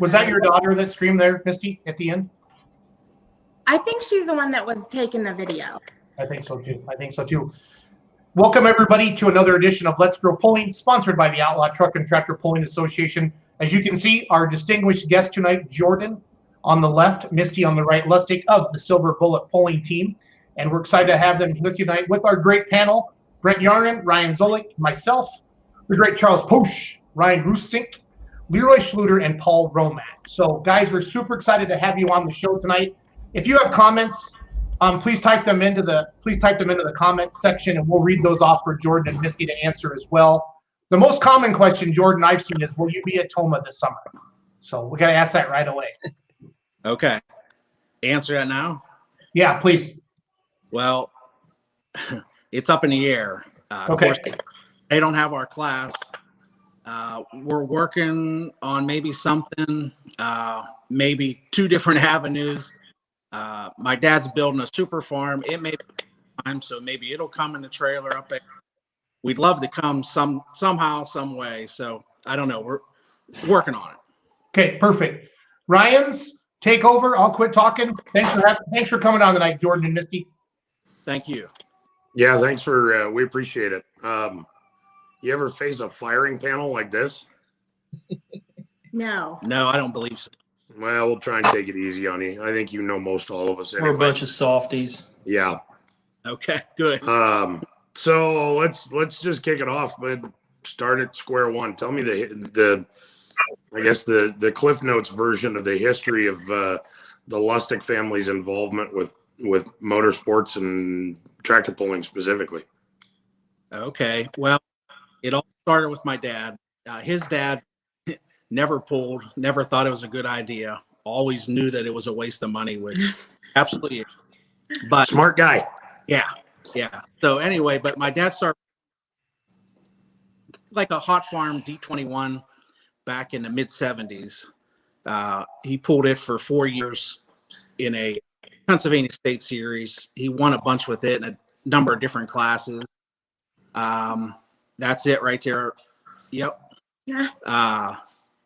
Was that your daughter that screamed there, Misty, at the end? I think she's the one that was taking the video. I think so too. Welcome everybody to another edition of Let's Grow Pulling, sponsored by the Outlaw Truck and Tractor Pulling Association. As you can see, our distinguished guest tonight, Jordan on the left, Misty on the right, Lustig of the Silver Bullet Pulling team. And we're excited to have them with you tonight with our great panel, Brent Yarnin, Ryan Zolik, myself, the great Charles Posch, Ryan Rusink, Leroy Schluter, and Paul Romack. So guys, we're super excited to have you on the show tonight. If you have comments, please type them into the comments section, and we'll read those off for Jordan and Misty to answer as well. The most common question, Jordan, I've seen is, will you be at Tomah this summer? So we got to ask that right away. Okay. Answer that now? Yeah, please. Well, it's up in the air. Okay. Of course, they don't have our class. We're working on maybe something, maybe 2 different avenues. My dad's building a super farm. It may be time, so maybe it'll come in the trailer up there. We'd love to come somehow, some way. So I don't know. We're working on it. Okay, perfect. Ryan's take over. I'll quit talking. Thanks for coming on tonight, Jordan and Misty. Thank you. Yeah, thanks for. We appreciate it. You ever face a firing panel like this? No. No, I don't believe so. Well, we'll try and take it easy on you. I think you know most all of us. Anyway. We're a bunch of softies. Yeah. Okay, good. So let's just kick it off, but start at square one. Tell me the Cliff Notes version of the history of the Lustig family's involvement with motorsports and tractor pulling specifically. Okay. Well, it all started with my dad. His dad never pulled, never thought it was a good idea. Always knew that it was a waste of money, which absolutely is. But smart guy. Yeah. So anyway, but my dad started like a hot farm D21 back in the mid 70s. He pulled it for 4 years in a Pennsylvania State Series. He won a bunch with it in a number of different classes. That's it right there. Yep. Yeah.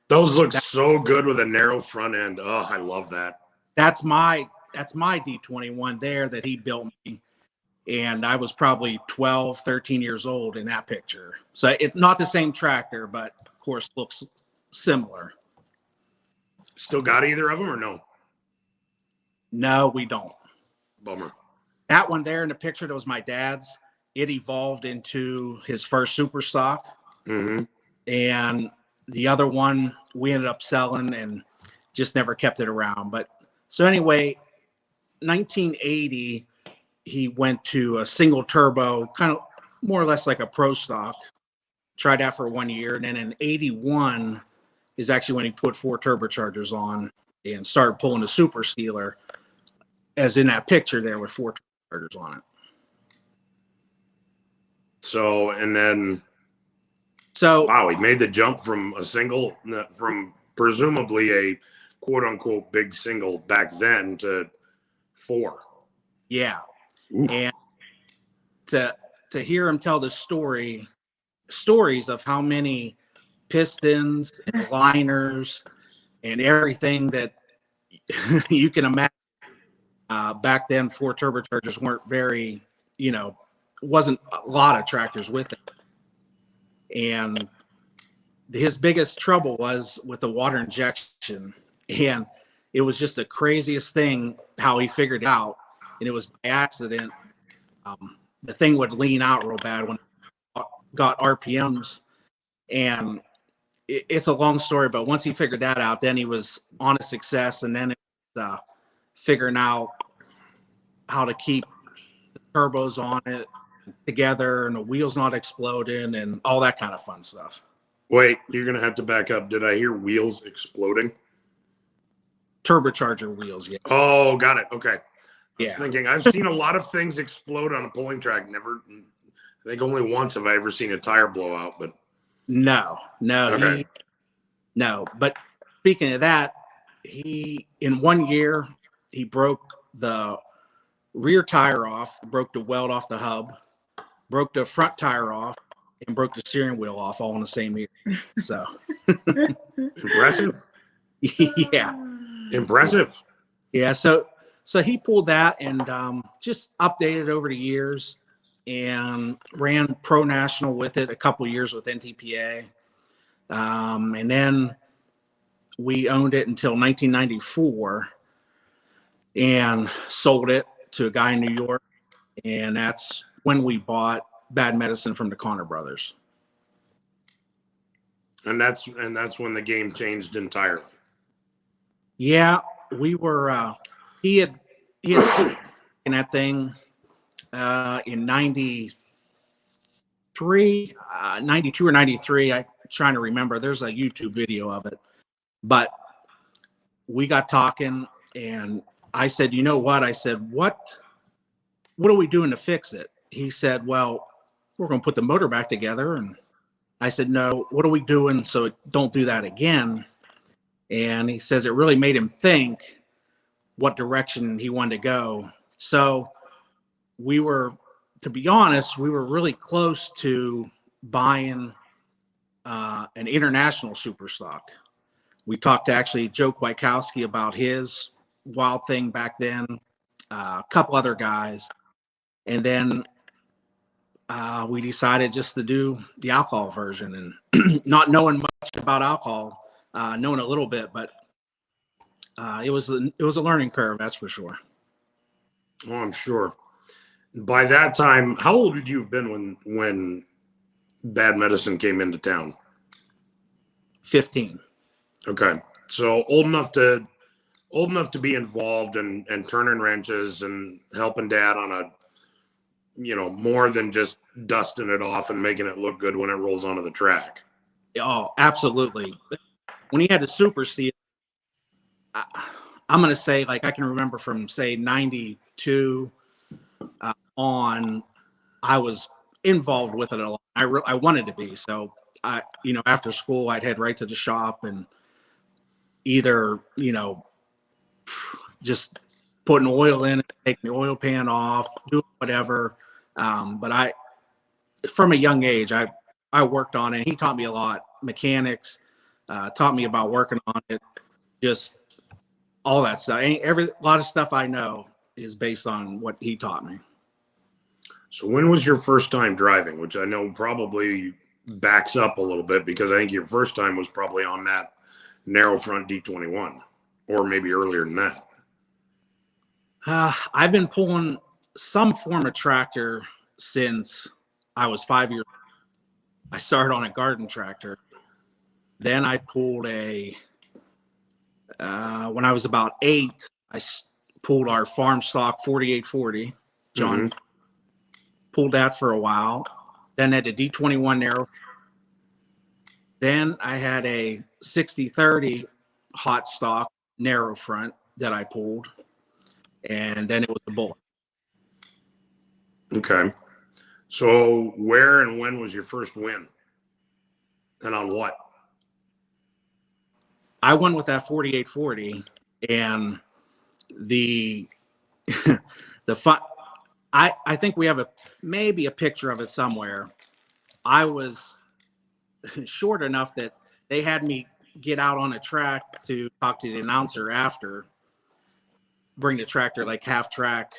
Those look so good with a narrow front end. Oh, I love that. That's my D21 there that he built me. And I was probably 12, 13 years old in that picture. So it's not the same tractor, but of course looks similar. Still got either of them or no? No, we don't. Bummer. That one there in the picture that was my dad's, it evolved into his first super stock. Mm-hmm. And the other one we ended up selling and just never kept it around. But so anyway, 1980, he went to a single turbo, kind of more or less like a pro stock. Tried that for 1 year. And then in 81 is actually when he put 4 turbochargers on and started pulling a super stealer, as in that picture there with 4 turbochargers on it. So, and then, wow, he made the jump from presumably a quote unquote big single back then to 4. Yeah. Oof. And to hear him tell the stories of how many pistons and liners and everything that you can imagine. Back then, 4 turbochargers weren't very, wasn't a lot of tractors with it. And his biggest trouble was with the water injection. And it was just the craziest thing how he figured it out. And it was by accident. The thing would lean out real bad when it got RPMs. And it's a long story, but once he figured that out, then he was on a success. And then it was figuring out how to keep the turbos on it together and the wheels not exploding and all that kind of fun stuff. Wait, you're going to have to back up. Did I hear wheels exploding? Turbocharger wheels, yeah. Oh, got it. Okay. I was Yeah. thinking, I've seen a lot of things explode on a pulling track. I think only once have I ever seen a tire blow out, but. No. Okay. But speaking of that, in 1 year, he broke the rear tire off, broke the weld off the hub, broke the front tire off, and broke the steering wheel off all in the same year. So impressive. Yeah. Impressive. Yeah. So he pulled that and just updated over the years and ran pro national with it a couple years with NTPA. And then we owned it until 1994 and sold it to a guy in New York. And that's when we bought Bad Medicine from the Connor brothers. And that's when the game changed entirely. Yeah, we were. He had in that thing in 93, 92 or 93. I'm trying to remember. There's a YouTube video of it. But we got talking, and I said, "You know what?" I said, "What are we doing to fix it?" He said, "Well, we're going to put the motor back together." And I said, "No, what are we doing so don't do that again?" And he says it really made him think what direction he wanted to go. So we were, to be honest, we were really close to buying an international super stock. We talked to actually Joe Kwiatkowski about his wild thing back then, a couple other guys. And then we decided just to do the alcohol version, and not knowing much about alcohol, knowing a little bit, but it was a learning curve, that's for sure. Oh, I'm sure. By that time, how old would you have been when Bad Medicine came into town? 15. Okay, so old enough to be involved and turning wrenches and helping Dad on a, more than just dusting it off and making it look good when it rolls onto the track. Oh, absolutely. When he had the super steel, I'm going to say, like, I can remember from, say, 92 on, I was involved with it a lot. I wanted to be. So, after school, I'd head right to the shop and either, just putting oil in, taking the oil pan off, do whatever. But from a young age, I worked on it. He taught me a lot, mechanics, taught me about working on it, just all that stuff. A lot of stuff I know is based on what he taught me. So when was your first time driving, which I know probably backs up a little bit because I think your first time was probably on that narrow front D21 or maybe earlier than that. I've been pulling some form of tractor since I was 5 years old. I started on a garden tractor. Then I pulled when I was about 8, I pulled our farm stock 4840. John pulled that for a while. Then had a D21 narrow. Then I had a 6030 hot stock narrow front that I pulled. And then it was the Bullet. Okay. So where and when was your first win? And on what? I won with that 4840, and the fun. I think we have maybe a picture of it somewhere. I was short enough that they had me get out on a track to talk to the announcer after, bring the tractor like half track,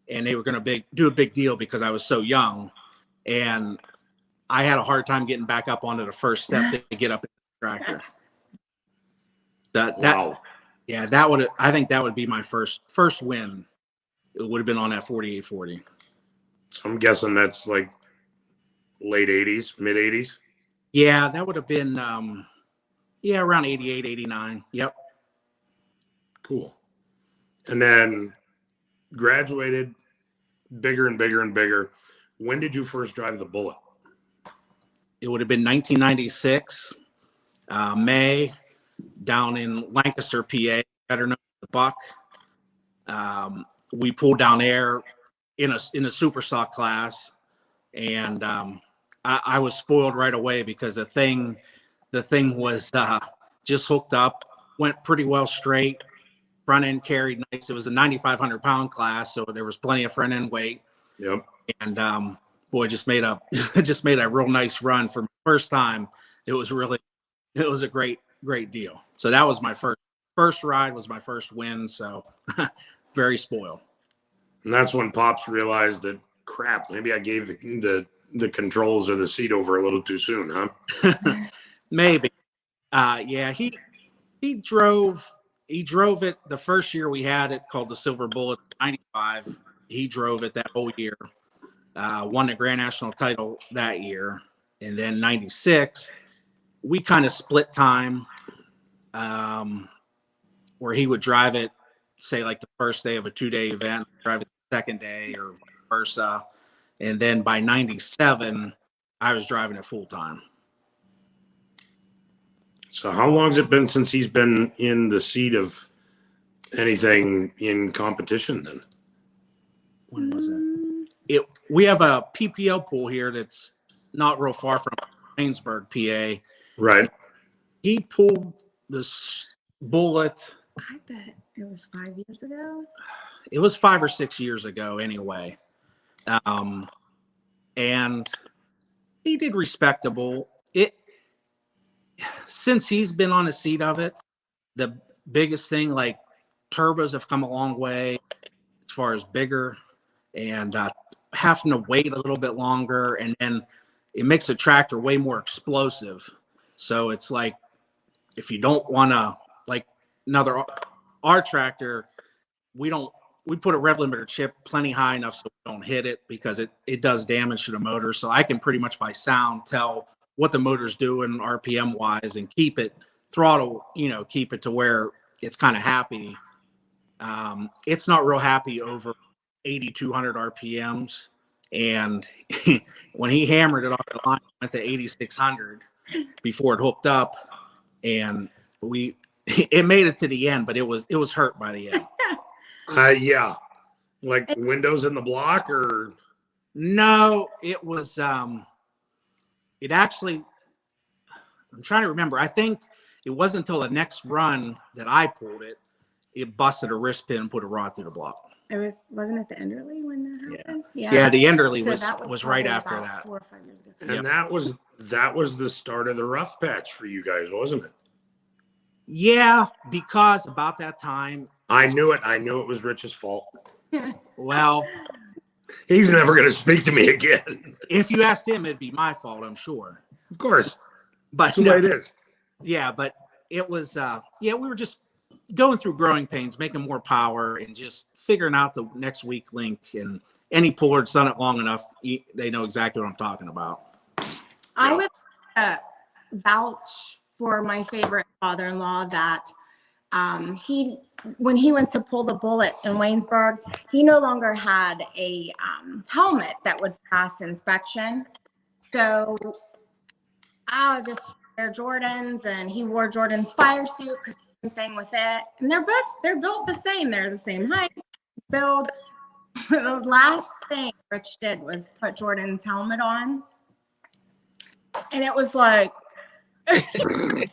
and they were going to do a big deal because I was so young, and I had a hard time getting back up onto the first step to get up in the tractor. Wow. Yeah, I think that would be my first win. It would have been on that 4840. So I'm guessing that's like late 80s, mid 80s. Yeah, that would have been around 88, 89. Yep. Cool. And then graduated, bigger and bigger and bigger. When did you first drive the Bullet? It would have been 1996, May, down in Lancaster, PA, better known as the Buck. We pulled down there in a super stock class, and I was spoiled right away because the thing was just hooked up, went pretty well straight, front end carried nice. It was a 9,500 pound class, so there was plenty of front end weight. Yep. And boy, just made a real nice run for my first time. It was a great great deal. So that was my first ride, was my first win. So very spoiled. And that's when Pops realized that, crap, maybe I gave the controls of the seat over a little too soon, huh? Maybe. Yeah, he drove it the first year we had it, called the Silver Bullet 95. He drove it that whole year. Won the Grand National title that year. And then 96, we kind of split time, where he would drive it, say like the first day of a 2-day event, drive it the second day or vice versa. And then by 97, I was driving it full time. So how long has it been since he's been in the seat of anything in competition then? When was it? We have a PPO pool here that's not real far from Waynesburg, PA. Right. He pulled this Bullet. I bet it was 5 years ago. It was 5 or 6 years ago anyway. And he did respectable. Since he's been on the seat of it, the biggest thing, like turbos have come a long way as far as bigger, and having to wait a little bit longer, and then it makes the tractor way more explosive. So it's like, if you don't want to, like our tractor, we put a rev limiter chip plenty high enough so we don't hit it, because it does damage to the motor. So I can pretty much by sound tell what the motor's doing RPM wise, and keep it throttle, keep it to where it's kind of happy. It's not real happy over 8,200 RPMs. And when he hammered it off the line, it went to 8,600 before it hooked up, and it made it to the end, but it was hurt by the end. Yeah. Like windows in the block, or? No, it was, it actually, I'm trying to remember. I think it wasn't until the next run that I pulled it, it busted a wrist pin and put a rod through the block. Wasn't it the Enderley when that happened? Yeah, the Enderley So was right after that. 4 or 5 years ago. And that was the start of the rough patch for you guys, wasn't it? Yeah, because about that time, I knew it. I knew it was Rich's fault. well, He's never going to speak to me again. if you asked him, it'd be my fault, I'm sure. Of course. But That's the way it is. Yeah, but it was, we were just going through growing pains, making more power, and just figuring out the next weak link. And any puller that's done it long enough, they know exactly what I'm talking about. I would vouch for my favorite father-in-law that when he went to pull the Bullet in Waynesburg, he no longer had a helmet that would pass inspection. So I'll just wear Jordans, and he wore Jordan's fire suit, because same thing with it. And they're built the same. They're the same height, build. The last thing Rich did was put Jordan's helmet on. And it was like, I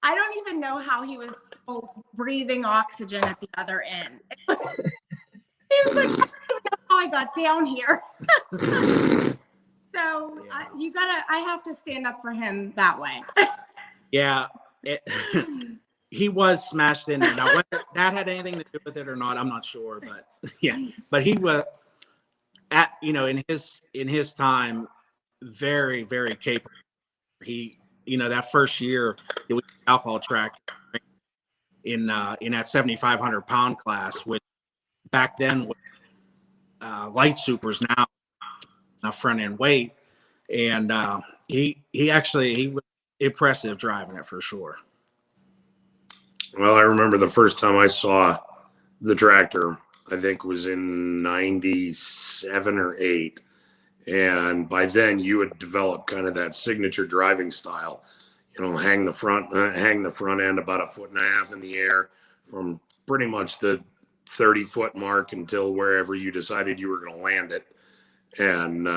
don't even know how he was still breathing oxygen at the other end. He was like, I don't even know how I got down here. So I have to stand up for him that way. Yeah, he was smashed in there. Now, whether that had anything to do with it or not, I'm not sure. But yeah, but he was in his time, very, very capable. He, that first year it was alcohol track in that 7,500 pound class, which back then was light supers, now front end weight. And he was impressive driving it for sure. Well, I remember the first time I saw the tractor, I think was in 97 or 8. And by then you had developed kind of that signature driving style, hang the front end about 1.5 feet in the air from pretty much the 30-foot mark until wherever you decided you were going to land it. And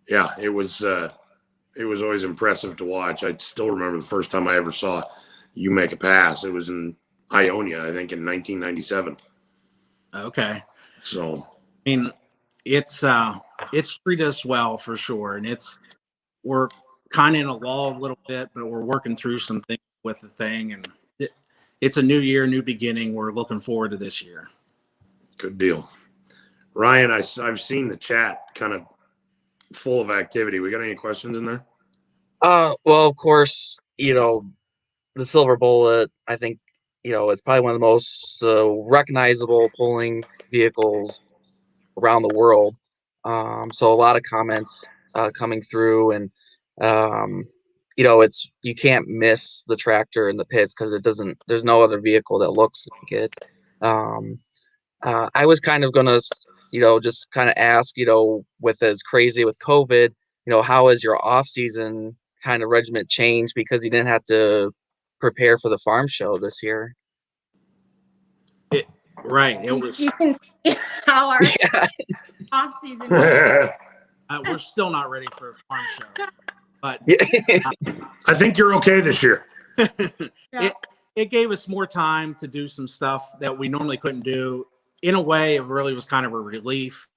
it was always impressive to watch. I still remember the first time I ever saw you make a pass. It was in Ionia, I think in 1997. Okay. So, I mean, it's treated us well for sure. And we're kind of in a lull a little bit, but we're working through some things with the thing, and it's a new year, new beginning. We're looking forward to this year. Good deal. Ryan, I've seen the chat kind of full of activity. We got any questions in there? Well, of course, the Silver Bullet, I think, it's probably one of the most recognizable pulling vehicles around the world. So a lot of comments coming through, and you can't miss the tractor in the pits because there's no other vehicle that looks like it. I was kind of gonna, just kind of ask, with as crazy with COVID, how has your off season kind of regiment changed because you didn't have to prepare for the farm show this year? Right. It was. You can see how our off season. We're still not ready for a farm show, but I think you're okay this year. It gave us more time to do some stuff that we normally couldn't do. In a way, it really was kind of a relief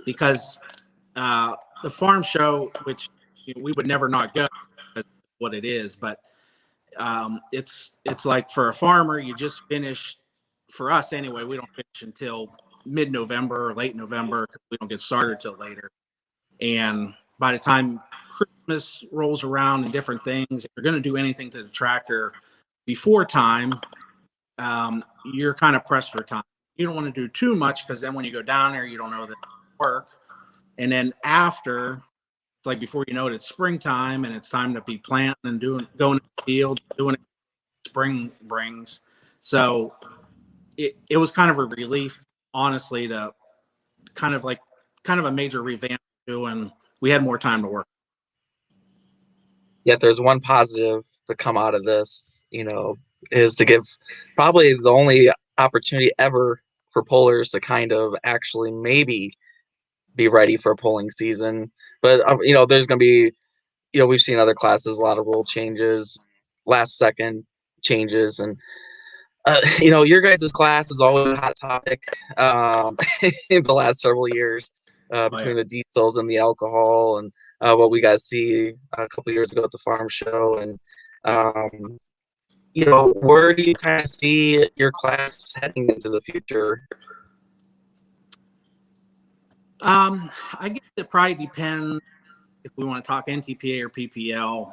because the farm show, which we would never not go, that's what it is, but it's like for a farmer, you just finished. For us anyway, we don't finish until mid-November or late November because we don't get started till later. And by the time Christmas rolls around and different things, if you're going to do anything to the tractor before time, you're kind of pressed for time. You don't want to do too much because then when you go down there, you don't know that it'll work. And then after, it's like before you know it, it's springtime and it's time to be planting and going to the field, doing it spring brings. So it was kind of a relief, honestly, to kind of a major revamp doing. We had more time to work. Yet there's one positive to come out of this, is to give probably the only opportunity ever for pullers to kind of actually maybe be ready for a pulling season. But, there's going to be, we've seen other classes, a lot of rule changes, last second changes. And, your guys' class is always a hot topic in the last several years between the diesels and the alcohol and what we got to see a couple of years ago at the farm show. And, where do you kind of see your class heading into the future? I guess it probably depends if we want to talk NTPA or PPL.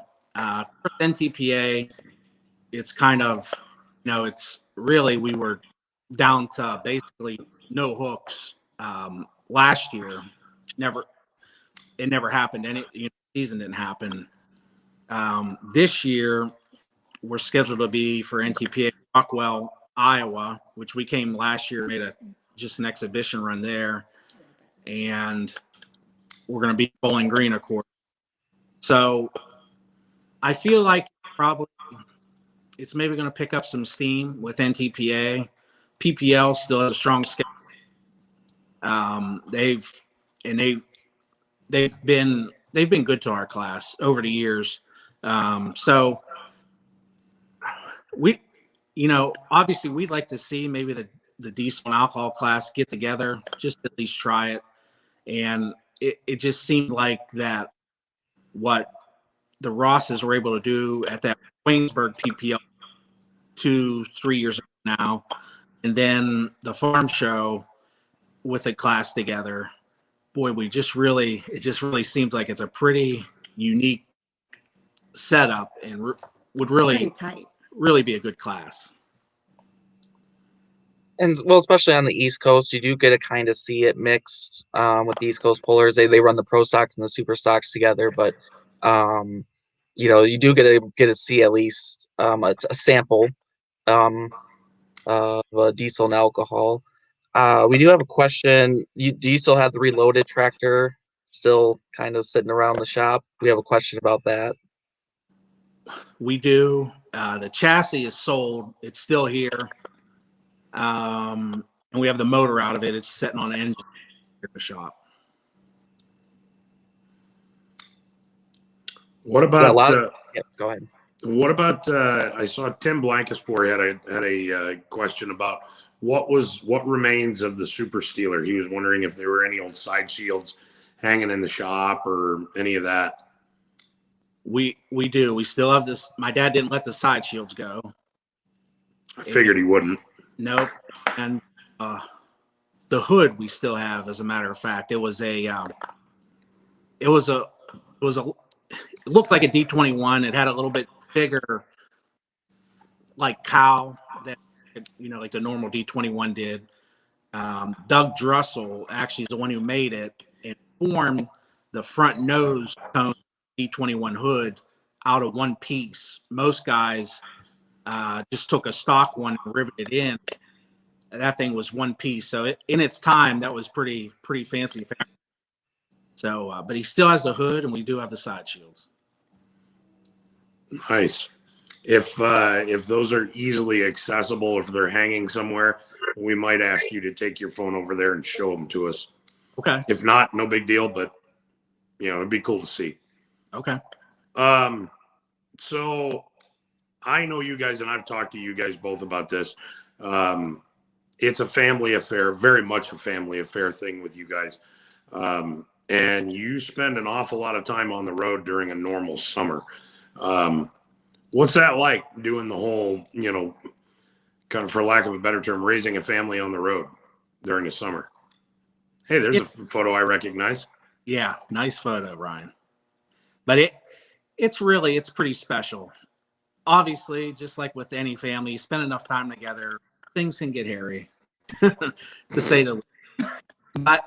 NTPA, it's kind of, it's really, we were down to basically no hooks last year. It never happened. Season didn't happen. This year, we're scheduled to be for NTPA Rockwell, Iowa, which we came last year, made just an exhibition run there. And we're going to be Bowling Green, of course. So I feel like probably it's maybe going to pick up some steam with NTPA. PPL still has a strong schedule. They've been good to our class over the years. So we, obviously we'd like to see maybe the diesel and alcohol class get together, just at least try it. And it just seemed like that what the Rosses were able to do at that Waynesburg PPL 2-3 years ago now, and then the farm show with the class together, boy, it just really seems like it's a pretty unique setup and would really be a good class. And well, especially on the East Coast, you do get to kind of see it mixed with the East Coast pullers. They run the pro stocks and the super stocks together, but you do get to see at least a sample of diesel and alcohol. We do have a question. Do you still have the reloaded tractor still kind of sitting around the shop? We have a question about that. We do. The chassis is sold. It's still here. And we have the motor out of it. It's sitting on an engine in the shop. What about? Go ahead. What about? I saw Tim Blankensport had a question about what remains of the Super Steeler. He was wondering if there were any old side shields hanging in the shop or any of that. We do. We still have this. My dad didn't let the side shields go. I figured he wouldn't. Nope. And the hood we still have, as a matter of fact. It looked like a D21. It had a little bit bigger, like cowl that, like the normal D21 did. Doug Drussel actually is the one who made it and formed the front nose cone D21 hood out of one piece. Most guys just took a stock one and riveted in. That thing was one piece. So in its time, that was pretty fancy. So, but he still has the hood, and we do have the side shields. Nice. If those are easily accessible, if they're hanging somewhere, we might ask you to take your phone over there and show them to us. Okay. If not, no big deal, but it'd be cool to see. Okay. So I know you guys, and I've talked to you guys both about this. It's a family affair, very much a family affair thing with you guys. And you spend an awful lot of time on the road during a normal summer. What's that like, doing the whole, kind of, for lack of a better term, raising a family on the road during the summer? Hey, there's a photo I recognize. Yeah, nice photo, Ryan. But it's pretty special. Obviously, just like with any family, you spend enough time together, things can get hairy, to say the least. But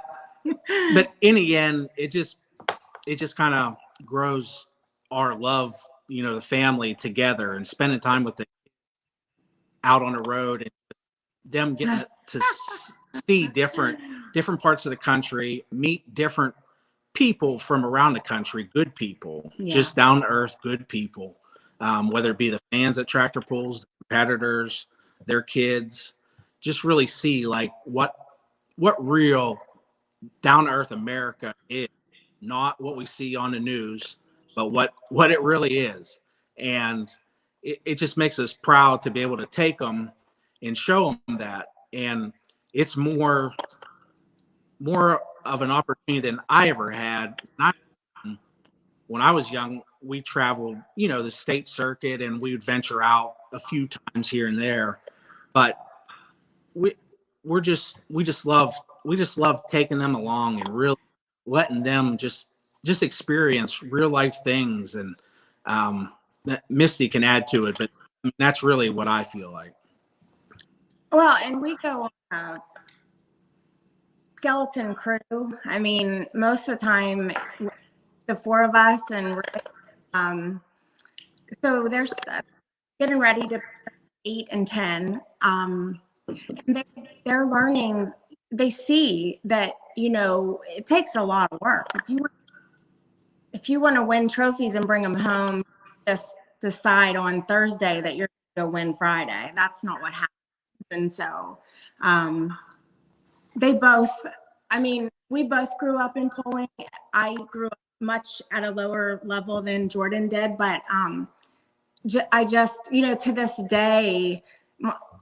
in the end, it just kind of grows our love, the family together, and spending time with them out on the road, and them getting to see different parts of the country, meet different people from around the country, good people, just down to earth, good people, whether it be the fans at tractor pulls, the competitors, their kids, just really see like what real down to earth America is, not what we see on the news, but what it really is. And it just makes us proud to be able to take them and show them that. And it's more of an opportunity than I ever had. When I was young, we traveled, the state circuit, and we would venture out a few times here and there. But we just love taking them along and really letting them just experience real life things. And Misty can add to it, but that's really what I feel like. Well, and we go on a skeleton crew. I mean, most of the time, the four of us, and so they're getting ready to 8 and 10. And they're learning. They see that it takes a lot of work. If you want to win trophies and bring them home, just decide on Thursday that you're going to win Friday. That's not what happens. And so we both grew up in pulling. I grew up much at a lower level than Jordan did, but I just, to this day,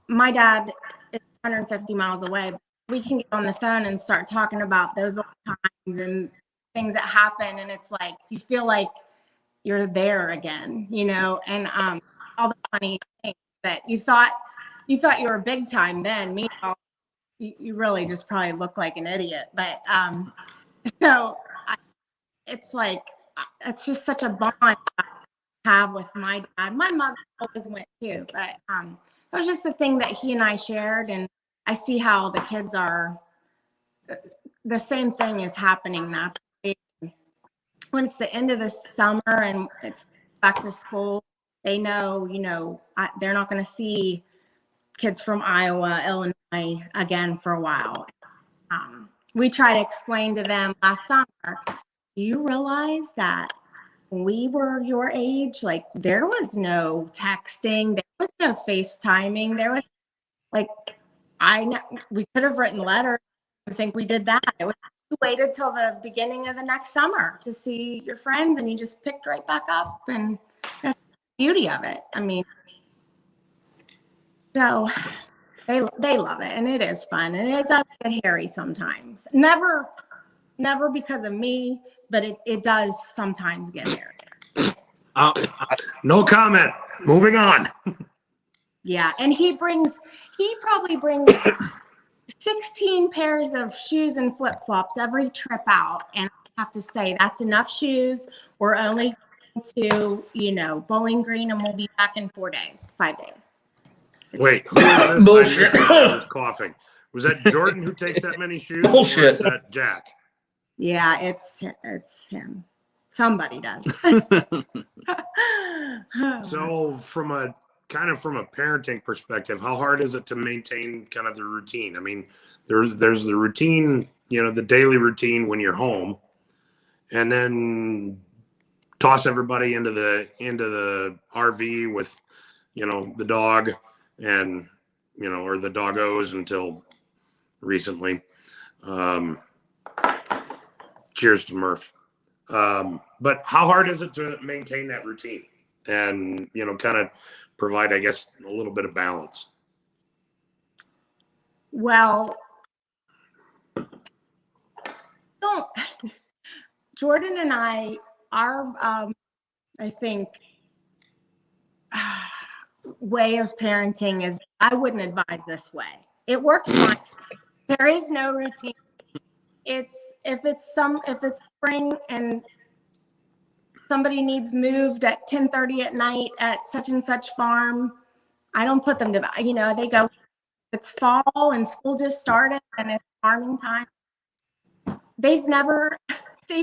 my dad is 150 miles away. We can get on the phone and start talking about those old times and things that happen, and it's like you feel like you're there again, and all the funny things that you thought you were big time then. Meanwhile, you really just probably look like an idiot. But it's like it's just such a bond I have with my dad. My mother always went too, but it was just the thing that he and I shared, and I see how the kids are. The same thing is happening now. When it's the end of the summer and it's back to school, they know, they're not going to see kids from Iowa, Illinois again for a while. We try to explain to them last summer, do you realize that when we were your age, like there was no texting, there was no FaceTiming, there was we could have written letters. I think we did that. You waited till the beginning of the next summer to see your friends, and you just picked right back up, and that's the beauty of it. I mean, so they love it, and it is fun, and it does get hairy sometimes. Never because of me, but it does sometimes get hairy. No comment. Moving on. Yeah, and he probably brings 16 pairs of shoes and flip-flops every trip out. And I have to say, that's enough shoes. We're only going to, Bowling Green, and we'll be back in 5 days. Wait, who is this? Bullshit. I was coughing. Was that Jordan who takes that many shoes? Bullshit. Or is that Jack? Yeah, it's him. Somebody does. So from a parenting perspective, how hard is it to maintain kind of the routine? I mean, there's the routine, the daily routine when you're home, and then toss everybody into the RV with, the dog and, or the doggos until recently. Cheers to Murph. But how hard is it to maintain that routine and, kind of provide, I guess, a little bit of balance? Well, Jordan and I think, way of parenting is, I wouldn't advise this way. It works fine. There is no routine. If it's spring and somebody needs moved at 10:30 at night at such and such farm, I don't put them to bed. They go, it's fall and school just started and it's farming time. They've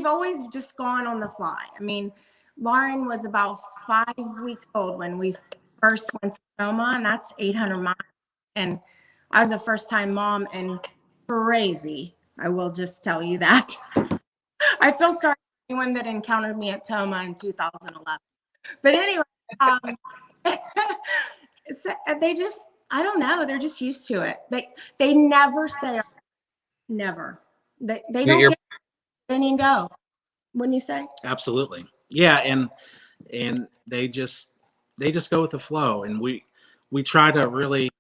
always just gone on the fly. I mean, Lauren was about 5 weeks old when we first went to Tomah, and that's 800 miles. And I was a first-time mom and crazy. I will just tell you that. I feel sorry for anyone that encountered me at Tomah in 2011. But anyway, so I don't know. They're just used to it. They never say never. They don't get in and go. Wouldn't you say? Absolutely. Yeah. And they just go with the flow. And we try to really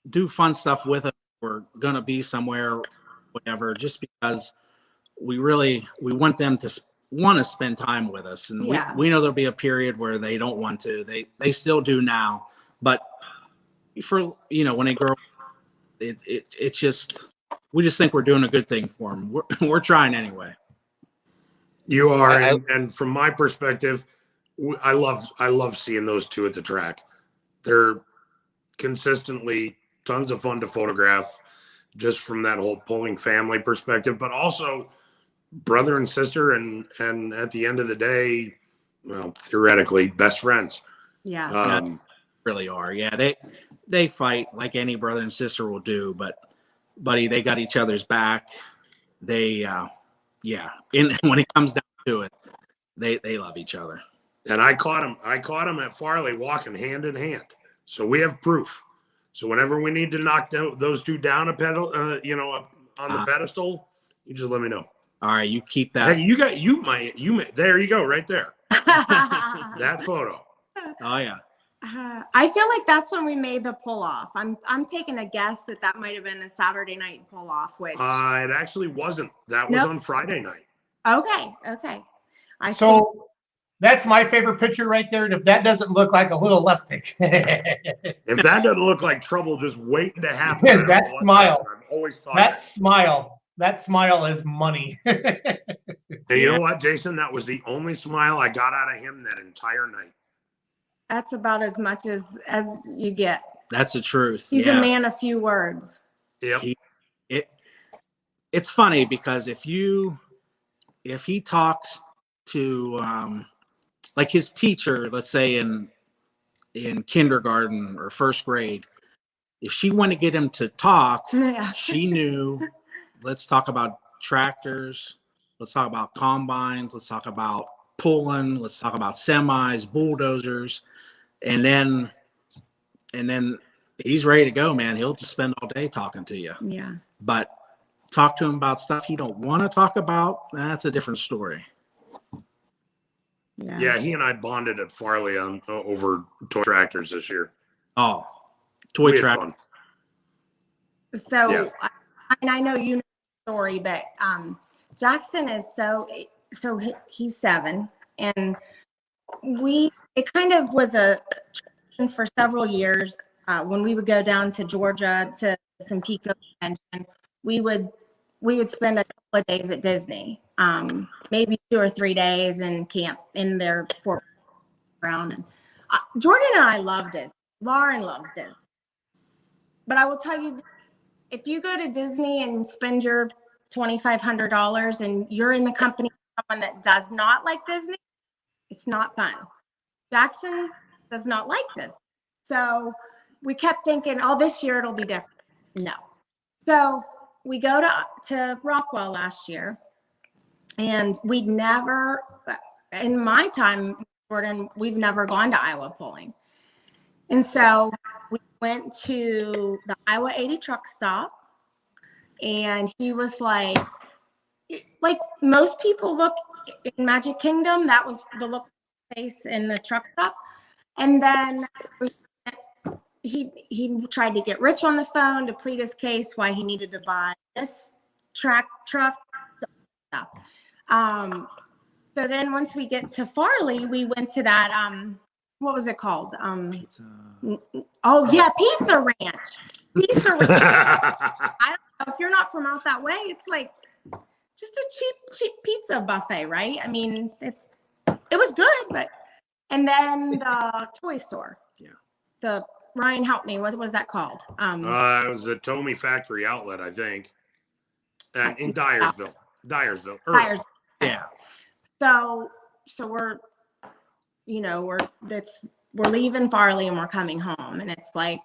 do fun stuff with them. We're going to be somewhere, whatever, just because we want them to want to spend time with us. And we know there'll be a period where they don't want to. They still do now, but for, when they grow, it's just, we just think we're doing a good thing for them. We're trying anyway. You are, and from my perspective, I love seeing those two at the track. They're consistently tons of fun to photograph, just from that whole pulling family perspective, but also brother and sister, and at the end of the day, well, theoretically, best friends. Yeah, really are. Yeah, they fight like any brother and sister will do, but buddy, they got each other's back. They and when it comes down to it, they love each other. And I caught him at Farley walking hand in hand, so we have proof. So whenever we need to knock those two down on the pedestal, you just let me know. All right, you keep that. Hey, you might. There you go, right there. That photo. Oh yeah. I feel like that's when we made the pull off. I'm taking a guess that might have been a Saturday night pull off, which it actually wasn't. That was on Friday night. Okay. That's my favorite picture right there. And if that doesn't look like a little Lustig, if that doesn't look like trouble just waiting to happen, that smile. I've always thought that smile is money. And you know what, Jason? That was the only smile I got out of him that entire night. That's about as much as you get. That's the truth. He's a man of few words. Yep. It's funny because if he talks to like his teacher, let's say in kindergarten or first grade, if she wanted to get him to talk, she knew, let's talk about tractors, let's talk about combines, let's talk about pulling, let's talk about semis, bulldozers, and then he's ready to go, man. He'll just spend all day talking to you. Yeah. But talk to him about stuff you don't want to talk about, that's a different story. Yeah, he and I bonded at Farley over toy tractors this year. Oh, toy tractor. So, I know you know the story, but Jackson is so he's 7, and it kind of was a tradition for several years. When we would go down to Georgia to Sempico convention, we would spend a couple of days at Disney, maybe 2 or 3 days and camp in their Fort Brown. And Jordan and I love Disney. Lauren loves Disney. But I will tell you, if you go to Disney and spend your $2,500 and you're in the company of someone that does not like Disney, it's not fun. Jackson does not like Disney. So we kept thinking, oh, this year it'll be different. No. So we go to Rockwell last year, and we'd never, in my time, Jordan, we've never gone to Iowa polling. And so we went to the Iowa 80 truck stop, and he was like most people look in Magic Kingdom, that was the look face in the truck stop. And then he tried to get Rich on the phone to plead his case why he needed to buy this truck. So then once we get to Farley, we went to that what was it called? Pizza. Oh yeah, Pizza Ranch. Pizza Ranch. I don't know if you're not from out that way. It's like just a cheap pizza buffet, right? I mean, it was good, but and then the toy store. Yeah. The Ryan, help me. What was that called? It was a Tomah factory outlet, I think, in Dyersville. Dyersville. Yeah. So we're leaving Farley and we're coming home, and it's like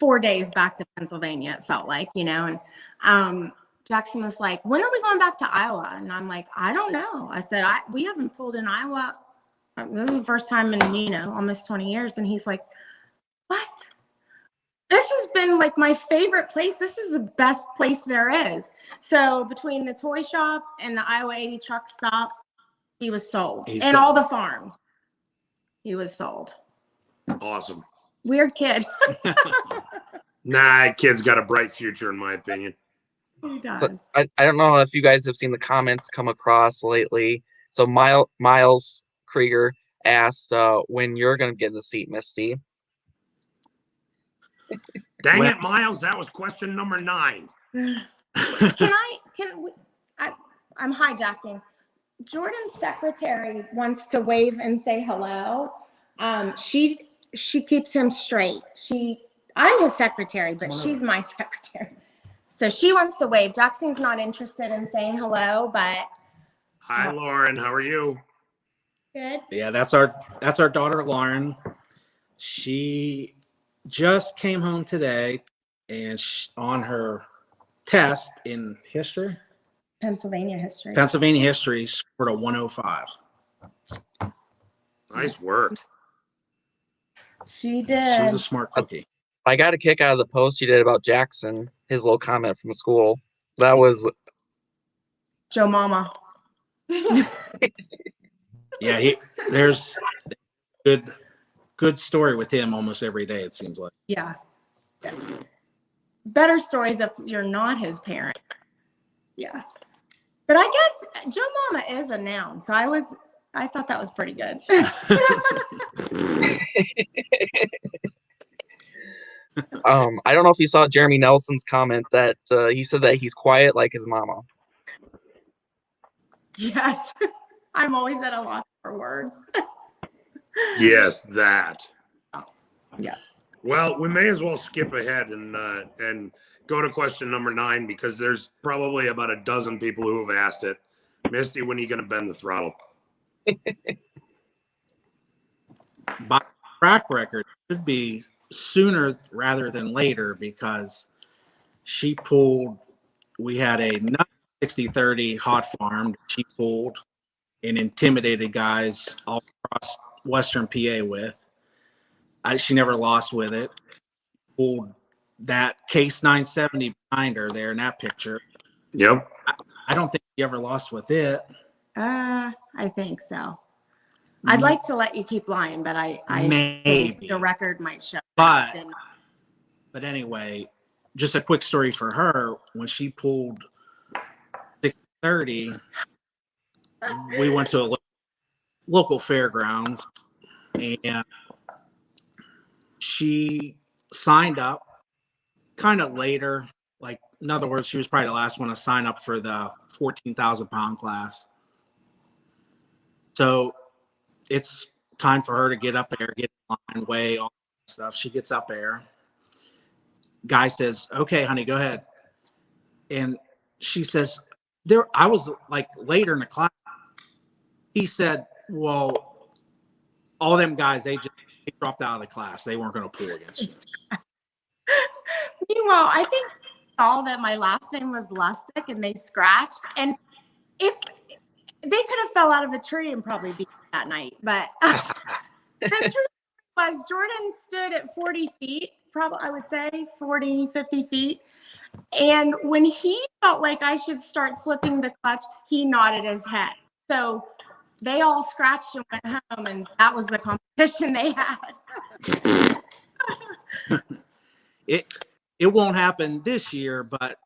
4 days back to Pennsylvania. It felt like, and Jackson was like, "When are we going back to Iowa?" And I'm like, "I don't know." I said, "We haven't pulled in Iowa. This is the first time in almost 20 years." And he's like, "What? This has been like my favorite place. This is the best place there is." So between the toy shop and the Iowa 80 truck stop, he was sold. And all the farms, he was sold. Awesome. Weird kid. Nah, kid's got a bright future, in my opinion. He does. So, I don't know if you guys have seen the comments come across lately. So Miles Krieger asked when you're going to get in the seat, Misty. Dang it, Miles. That was question number 9. I'm hijacking. Jordan's secretary wants to wave and say hello. She keeps him straight. I'm his secretary, but she's my secretary. So she wants to wave. Jackson's not interested in saying hello, but hi, Lauren. How are you? good. Yeah, that's our daughter Lauren. She just came home today, and on her test in history, Pennsylvania history, scored a 105. Nice work. She did. She was a smart cookie. I got a kick out of the post you did about Jackson, his little comment from school. That was Joe Mama. Yeah, there's good story with him almost every day, it seems like. Yeah. Better stories if you're not his parent. Yeah. But I guess Joe Mama is a noun, so I thought that was pretty good. I don't know if you saw Jeremy Nelson's comment that he said that he's quiet like his mama. Yes. I'm always at a loss for words. Yes, that. Yeah. Well, we may as well skip ahead and go to question number 9 because there's probably about a dozen people who have asked it. Misty, when are you going to bend the throttle? By track record, it should be sooner rather than later because she pulled. We had a 60-30 hot farm. She pulled and intimidated guys all across Western PA with. She never lost with it. Pulled that case 970 behind her there in that picture. Yep. I don't think she ever lost with it. I think so. I'd like to let you keep lying, but I think the record might show. But anyway, just a quick story for her. When she pulled 630, we went to a local fairgrounds, and she signed up kind of later. Like, in other words, she was probably the last one to sign up for the 14,000 pound class. So it's time for her to get up there, get in line, weigh, all that stuff. She gets up there. Guy says, "Okay, honey, go ahead." And she says, I was like later in the class. He said, "Well, all them guys, they dropped out of the class. They weren't going to pull against you." Meanwhile, I think all that my last name was Lustig and they scratched. And if they could have fell out of a tree and probably beat me that night. But the truth was Jordan stood at 40 feet, probably I would say 40, 50 feet. And when he felt like I should start slipping the clutch, he nodded his head. So they all scratched and went home, and that was the competition they had. It won't happen this year, but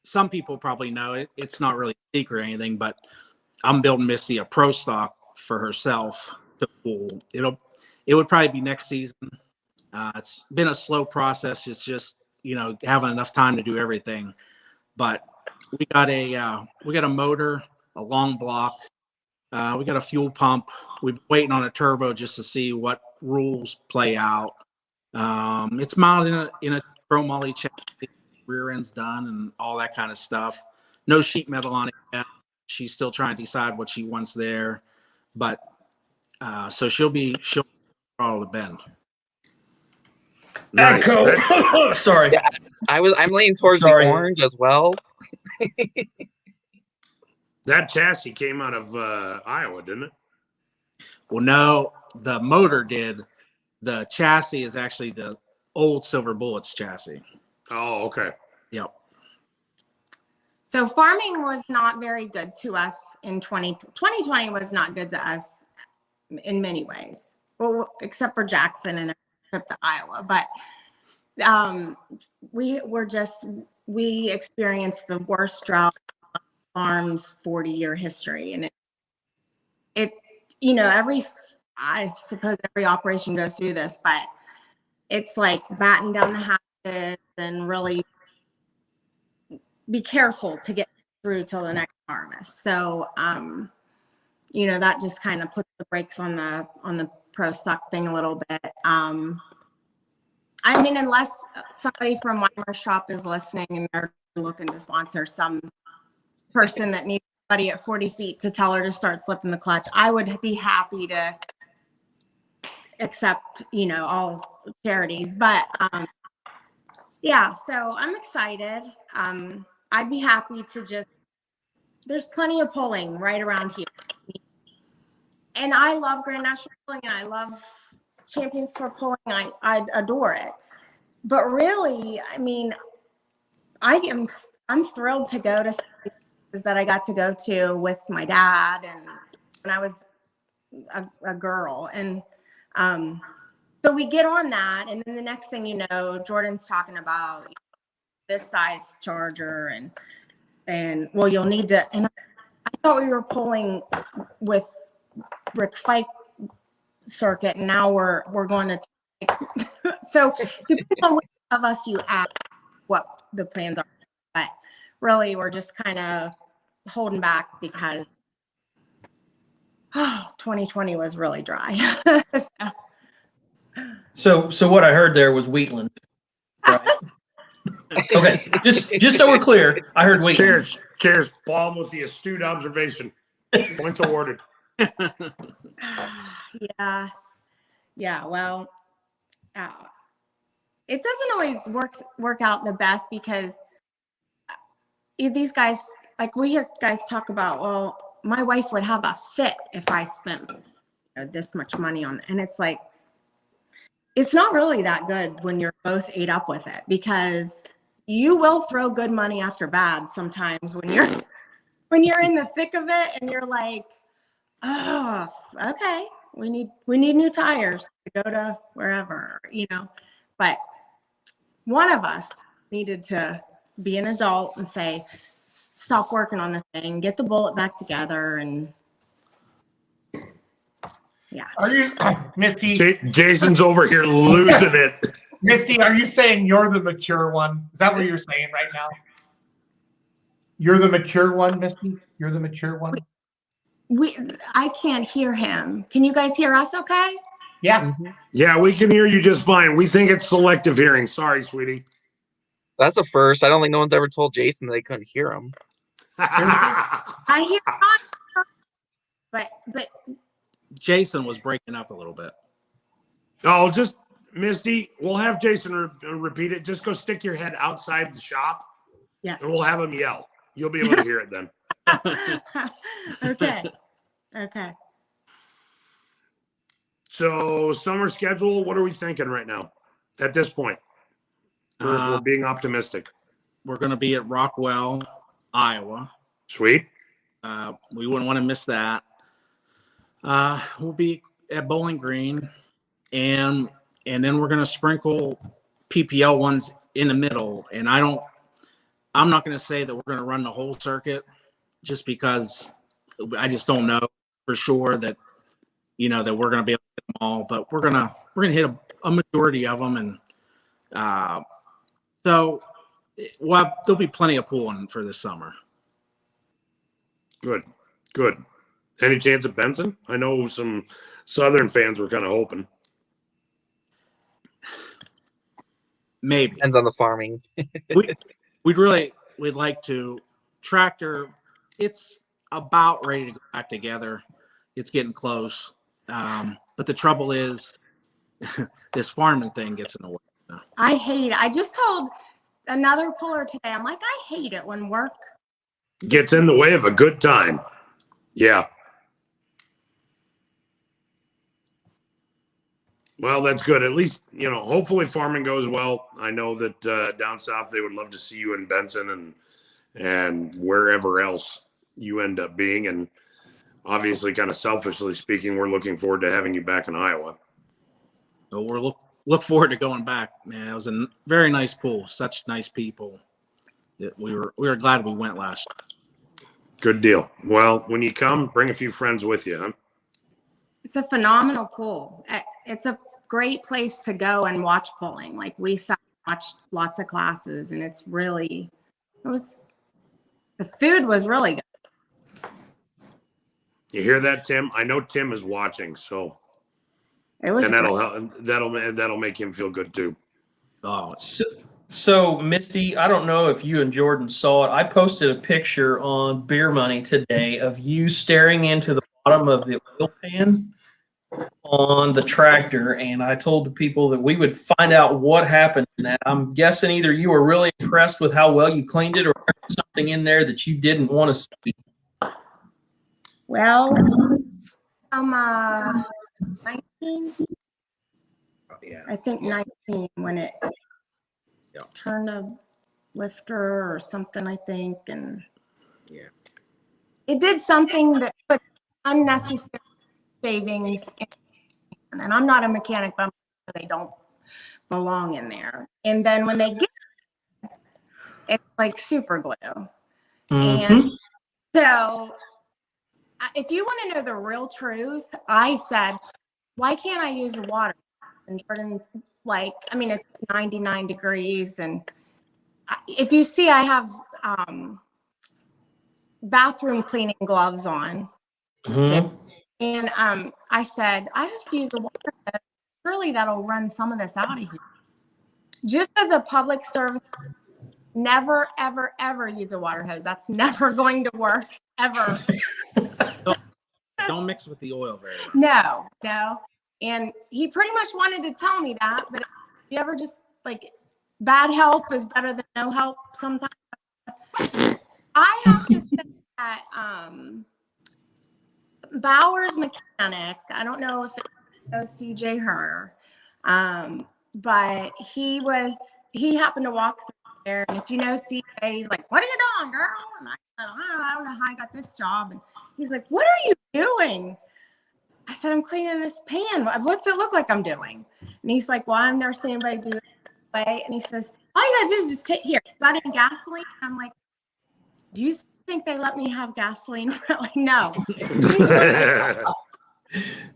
some people probably know it. It's not really a secret or anything, but I'm building Misty a pro stock for herself to pull. It would probably be next season. It's been a slow process. It's just, having enough time to do everything. But we got a motor, a long block. We got a fuel pump. We're waiting on a turbo just to see what rules play out. It's mounted in a chromoly chassis, rear end's done, and all that kind of stuff. No sheet metal on it yet. She's still trying to decide what she wants there, but so she'll all the bend. Nice. Echo. Sorry. Yeah, I'm leaning towards the orange as well. That chassis came out of Iowa, didn't it? Well, no, the motor did. The chassis is actually the old Silver Bullets chassis. Oh, okay. Yep. So farming was not very good to us in 2020 was not good to us in many ways. Well, except for Jackson and a trip to Iowa. But we experienced the worst drought in farm's 40-year history. And I suppose every operation goes through this, but it's like batten down the hatches and really be careful to get through till the next harvest. So, that just kind of puts the brakes on the pro stock thing a little bit. Unless somebody from Weimer's shop is listening and they're looking to sponsor some person that needs somebody at 40 feet to tell her to start slipping the clutch, I would be happy to accept, all charities. But yeah, so I'm excited. I'd be happy to there's plenty of pulling right around here. And I love Grand National pulling and I love Champions Tour pulling. I adore it. But really, I'm thrilled to go to places that I got to go to with my dad and when I was a girl. And so we get on that, and then the next thing you know, Jordan's talking about this size charger and well, you'll need to. And I thought we were pulling with Rick Fike circuit, and now we're going to take. So depending on which of us you ask what the plans are, but really we're just kind of holding back because 2020 was really dry. So what I heard there was Wheatland. Right? Okay, just so we're clear, I heard Wheatland. Cheers, Paul, with the astute observation. Points awarded. Yeah. Well, it doesn't always work out the best because these guys, like we hear guys talk about, well, my wife would have a fit if I spent this much money on it. And it's like, it's not really that good when you're both ate up with it because you will throw good money after bad sometimes when you're in the thick of it and you're like, oh, okay, we need new tires to go to wherever, but one of us needed to be an adult and say, stop working on the thing, get the bullet back together. And Are you, Misty? Jason's over here losing it. Misty, are you saying you're the mature one? Is that what you're saying right now? You're the mature one, Misty? You're the mature one? I can't hear him. Can you guys hear us okay? Yeah. Yeah, we can hear you just fine. We think it's selective hearing. Sorry, sweetie. That's a first. I don't think no one's ever told Jason that they couldn't hear him. I hear but Jason was breaking up a little bit. Oh, just Misty, we'll have Jason repeat it. Just go stick your head outside the shop. yes. And we'll have him yell. You'll be able to hear it then. Okay. So, summer schedule, what are we thinking right now at this point? If we're being optimistic. We're going to be at Rockwell, Iowa. Sweet. We wouldn't want to miss that. We'll be at Bowling Green, and then we're going to sprinkle PPL ones in the middle. And I'm not going to say that we're going to run the whole circuit, just because I just don't know for sure that that we're going to be able to hit them all. But we're gonna hit a majority of them, and so there'll be plenty of pooling for this summer. Good. Any chance of Benson? I know some Southern fans were kind of hoping. Maybe. Depends on the farming. We'd like to. Tractor, it's about ready to go back together. It's getting close. But the trouble is this farming thing gets in the way. I hate it. I just told another puller today, I'm like, I hate it when work Gets in the way of a good time. Yeah. Well, that's good. At least, hopefully farming goes well. I know that down south they would love to see you in Benson and wherever else you end up being. And obviously, kind of selfishly speaking, we're looking forward to having you back in Iowa. So we're look forward to going back, man. It was a very nice pool. Such nice people. That we were glad we went last year. Good deal. Well, when you come, bring a few friends with you, huh? It's a phenomenal pool. It's a great place to go and watch pulling. Like we sat and watched lots of classes, and the food was really good. You hear that, Tim? I know Tim is watching, so It was and great. that'll make him feel good too. Oh, So, Misty, I don't know if you and Jordan saw it. I posted a picture on Beer Money today of you staring into the bottom of the oil pan on the tractor, and I told the people that we would find out what happened in that. I'm guessing either you were really impressed with how well you cleaned it, or there was something in there that you didn't want to see. Well, 19, yeah. I think 19 when it turned a lifter or something, I think, and Yeah. it did something that put unnecessary shavings in, and I'm not a mechanic, but they don't belong in there. And then when they get it's like super glue. And so if you want to know the real truth, I said, why can't I use water? And Jordan's like, it's 99 degrees. And if you see, I have bathroom cleaning gloves on. And I said, I just use a water hose. Surely that'll run some of this out of here. Just as a public service, never, ever, ever use a water hose. That's never going to work, ever. Don't mix with the oil very well. No. And he pretty much wanted to tell me that, but if you ever just bad help is better than no help sometimes. I have to say that Bauer's mechanic, I don't know if it knows CJ Herr, but he happened to walk through there, and if you know CJ, he's like, "What are you doing, girl?" And I said, I don't know how I got this job. And he's like, "What are you doing?" I said, "I'm cleaning this pan. What's it look like I'm doing?" And he's like, "Well, I've never seen anybody do it this way." And he says, "All you gotta do is just take here. Got any gasoline?" And I'm like, "Do you think they let me have gasoline?" Really? No.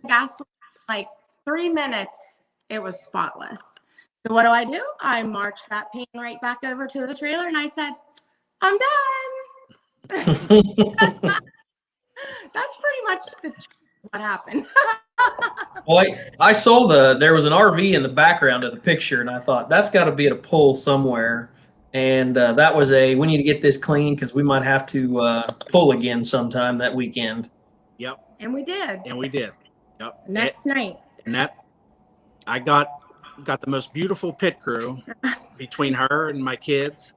gasoline, like 3 minutes, it was spotless. So what do? I marched that pan right back over to the trailer and I said, I'm done. That's pretty much what happened. Well, I saw there was an RV in the background of the picture, and I thought that's got to be at a pull somewhere. And that was we need to get this clean because we might have to pull again sometime that weekend. Yep. And we did. Yep. Next night. And I got the most beautiful pit crew between her and my kids,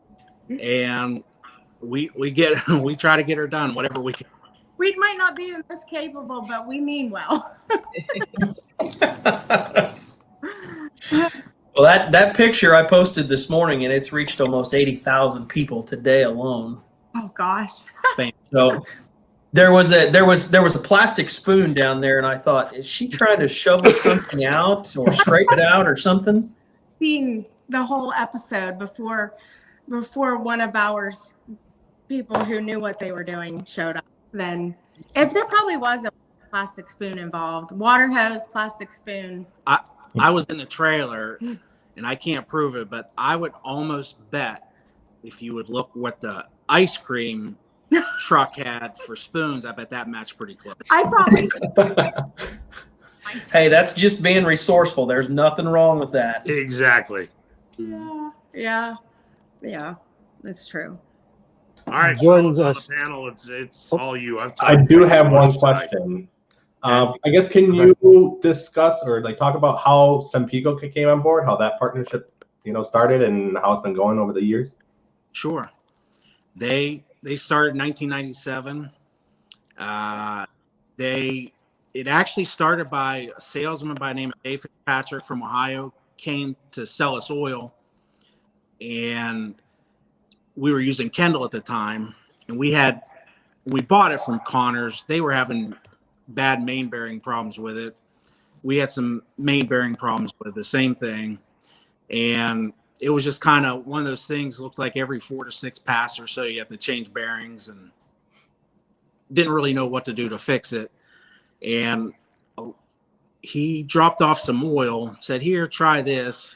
and we try to get her done whatever we can. We might not be the most capable, but we mean well. Well, that picture I posted this morning, and it's reached almost 80,000 people today alone. Oh gosh. So there was a plastic spoon down there, and I thought, is she trying to shovel something out or scrape it out or something? Seen the whole episode before one of our people who knew what they were doing showed up. Then, if there probably was a plastic spoon involved, water hose, plastic spoon. I was in the trailer, and I can't prove it, but I would almost bet if you would look what the ice cream truck had for spoons, I bet that matched pretty close. I probably. Hey, that's just being resourceful. There's nothing wrong with that. Exactly. Yeah. That's true. All right, Jordan's on the panel, it's all you. I do have one question. I guess can you discuss or talk about how Sempico came on board, how that partnership started, and how it's been going over the years? Sure. They started in 1997. It actually started by a salesman by the name of Dave Fitzpatrick from Ohio came to sell us oil, and we were using Kendall at the time, and we bought it from Connors. They were having bad main bearing problems with it. We had some main bearing problems with the same thing, and it was just kind of one of those things. Looked like every 4 to 6 passes or so you have to change bearings, and didn't really know what to do to fix it. And he dropped off some oil, said, "Here, try this,"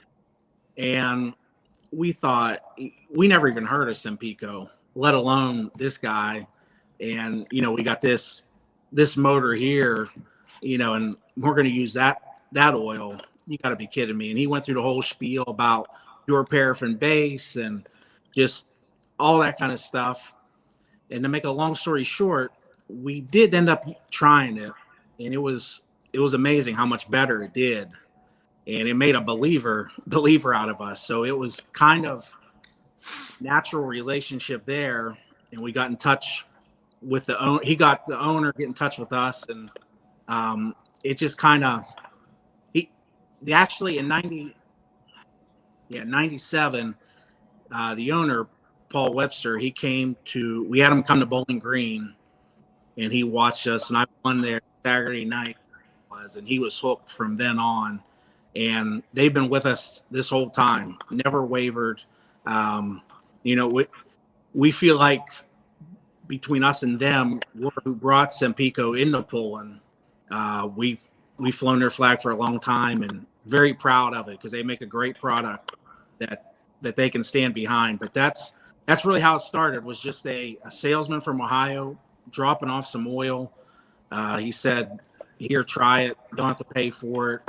and we thought, we never even heard of Sempico, let alone this guy. And, we got this motor here, and we're going to use that oil. You got to be kidding me. And he went through the whole spiel about your paraffin base and just all that kind of stuff. And to make a long story short, we did end up trying it, and it was amazing how much better it did. And it made a believer out of us. So it was kind of natural relationship there. And we got in touch with the owner. He got the owner get in touch with us. And it just kind of, he actually in 97, the owner, Paul Webster, we had him come to Bowling Green, and he watched us. And I won there Saturday night, and he was hooked from then on. And they've been with us this whole time, never wavered. We feel like between us and them, who brought Sempico into Poland, we've flown their flag for a long time, and very proud of it because they make a great product that they can stand behind. But that's really how it started. Was just a salesman from Ohio dropping off some oil. He said, "Here, try it. Don't have to pay for it."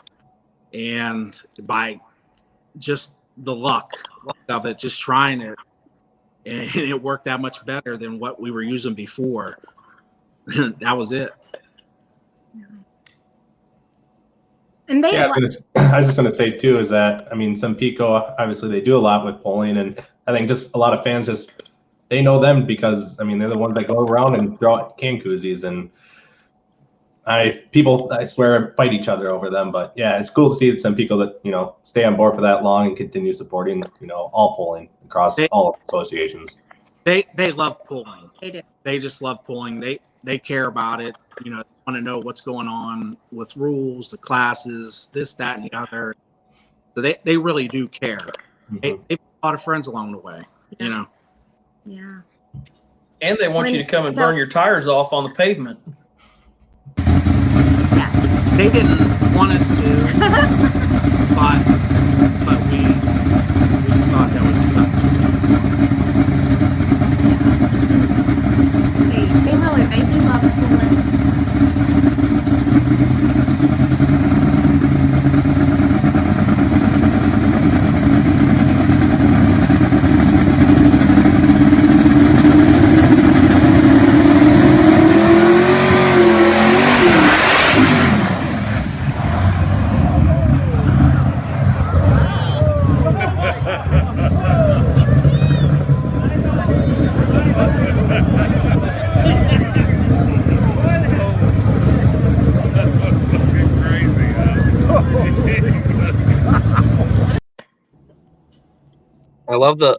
And by just the luck of it, just trying it, and it worked that much better than what we were using before. That was it. And I was just going to say too is that Sempico, obviously they do a lot with polling, and I think just a lot of fans they know them because they're the ones that go around and throw out can koozies, and people I swear fight each other over them. But yeah, it's cool to see that some people that stay on board for that long and continue supporting all polling across all associations. They love pulling. They do. They just love pulling. They care about it. They want to know what's going on with rules, the classes, this, that, and the other. So they really do care. Mm-hmm. They've a lot of friends along the way. Yeah. Yeah. And they want you to come and burn your tires off on the pavement. Yes. They didn't want us to, but we thought that would be something. They do love cooling.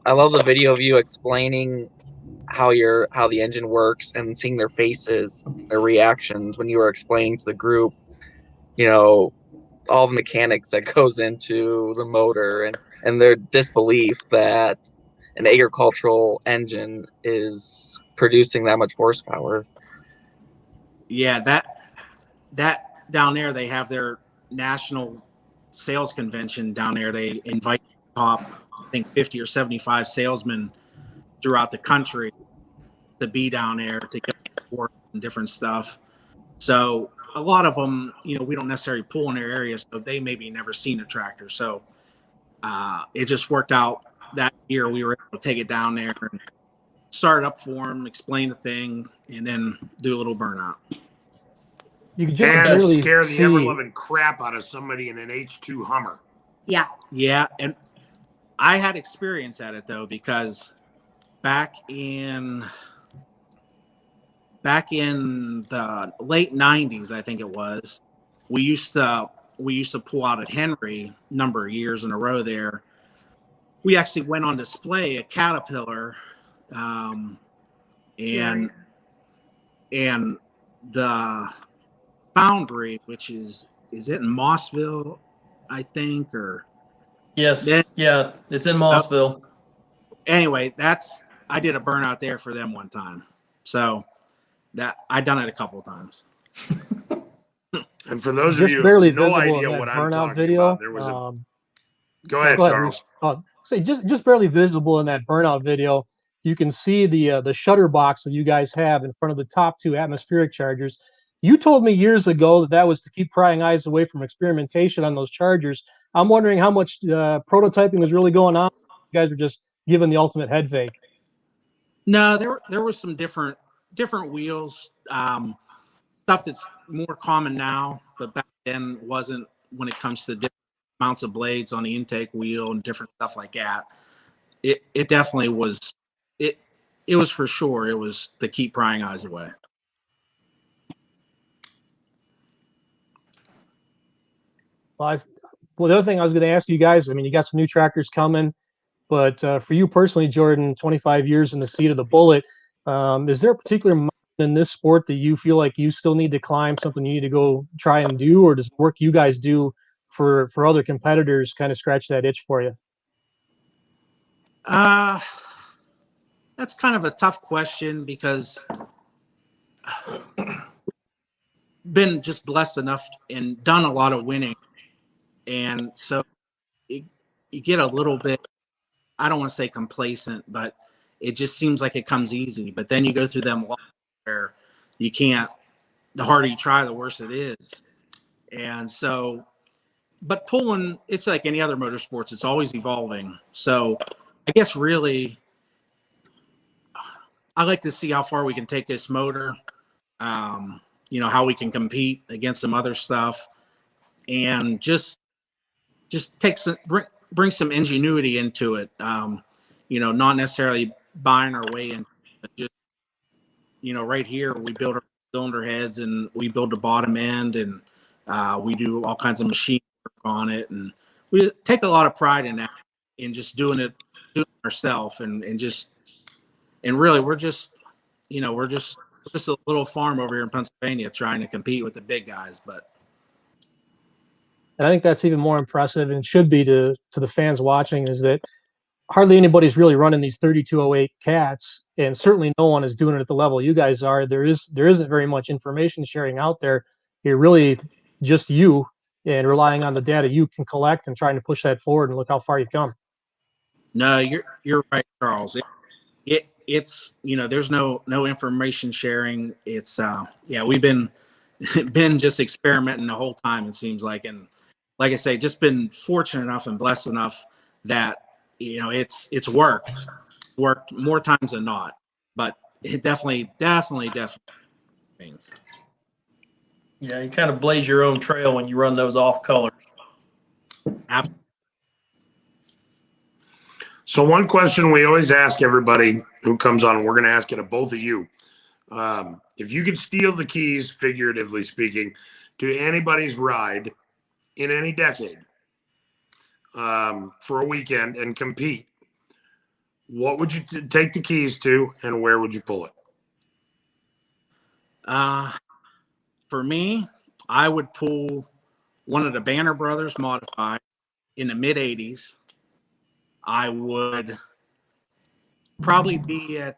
I love the video of you explaining how the engine works and seeing their faces, their reactions when you were explaining to the group, all the mechanics that goes into the motor and their disbelief that an agricultural engine is producing that much horsepower. Yeah, that down there, they have their national sales convention down there. They invite top, I think, 50 or 75 salesmen throughout the country to be down there to get work and different stuff. So a lot of them, we don't necessarily pull in their area, so they maybe never seen a tractor. So it just worked out that year. We were able to take it down there and start it up for them, explain the thing, and then do a little burnout. You can just And barely scare the see. ever-loving crap out of somebody in an H2 Hummer. Yeah. Yeah, and I had experience at it though, because back in the late 90s, I think it was, we used to pull out at Henry a number of years in a row there. We actually went on display at Caterpillar, and the foundry, which is it in Mossville, I think, or Yes. Yeah, it's in Mossville. Anyway, I did a burnout there for them one time. So that I've done it a couple of times. And for those of Just you who barely have no visible idea in that what I'm burnout talking video. about, there was go ahead, Charles. Say just barely visible in that burnout video. You can see the shutter box that you guys have in front of the top two atmospheric chargers. You told me years ago that was to keep prying eyes away from experimentation on those chargers. I'm wondering how much prototyping was really going on. You guys were just given the ultimate head fake. No, there was some different wheels, stuff that's more common now, but back then wasn't, when it comes to different amounts of blades on the intake wheel and different stuff like that. It definitely was. It was for sure. It was to keep prying eyes away. Well, the other thing I was going to ask you guys, I mean, you got some new tractors coming, but for you personally, Jordan, 25 years in the seat of the bullet, is there a particular mountain in this sport that you feel like you still need to climb, something you need to go try and do, or does the work you guys do for other competitors kind of scratch that itch for you? That's kind of a tough question, because been just blessed enough and done a lot of winning, and so you get a little bit, I don't want to say complacent, but it just seems like it comes easy. But then you go through them where you can't. The harder you try, the worse it is. And so, but pulling, it's like any other motorsports, it's always evolving. So I guess really, I like to see how far we can take this motor, how we can compete against some other stuff, and just take bring some ingenuity into it. Not necessarily buying our way in, but just, right here we build our cylinder heads and we build the bottom end, and we do all kinds of machine work on it, and we take a lot of pride in that, in just doing it ourselves, and really we're just a little farm over here in Pennsylvania trying to compete with the big guys. But and I think that's even more impressive, and should be to the fans watching, is that hardly anybody's really running these 3208 cats, and certainly no one is doing it at the level you guys are. There isn't very much information sharing out there. You're really just you and relying on the data you can collect and trying to push that forward, and look how far you've come. No, you're right, Charles. It's there's no information sharing. It's we've been just experimenting the whole time, it seems like. And like I say, just been fortunate enough and blessed enough that it's worked more times than not. But it definitely things. Yeah, you kind of blaze your own trail when you run those off colors. Absolutely. So one question we always ask everybody who comes on, and we're going to ask it of both of you. If you could steal the keys, figuratively speaking, to anybody's ride in any decade for a weekend and compete, what would you take the keys to, and where would you pull it? For me, I would pull one of the Banter Brothers modified in the mid 80s. I would probably be at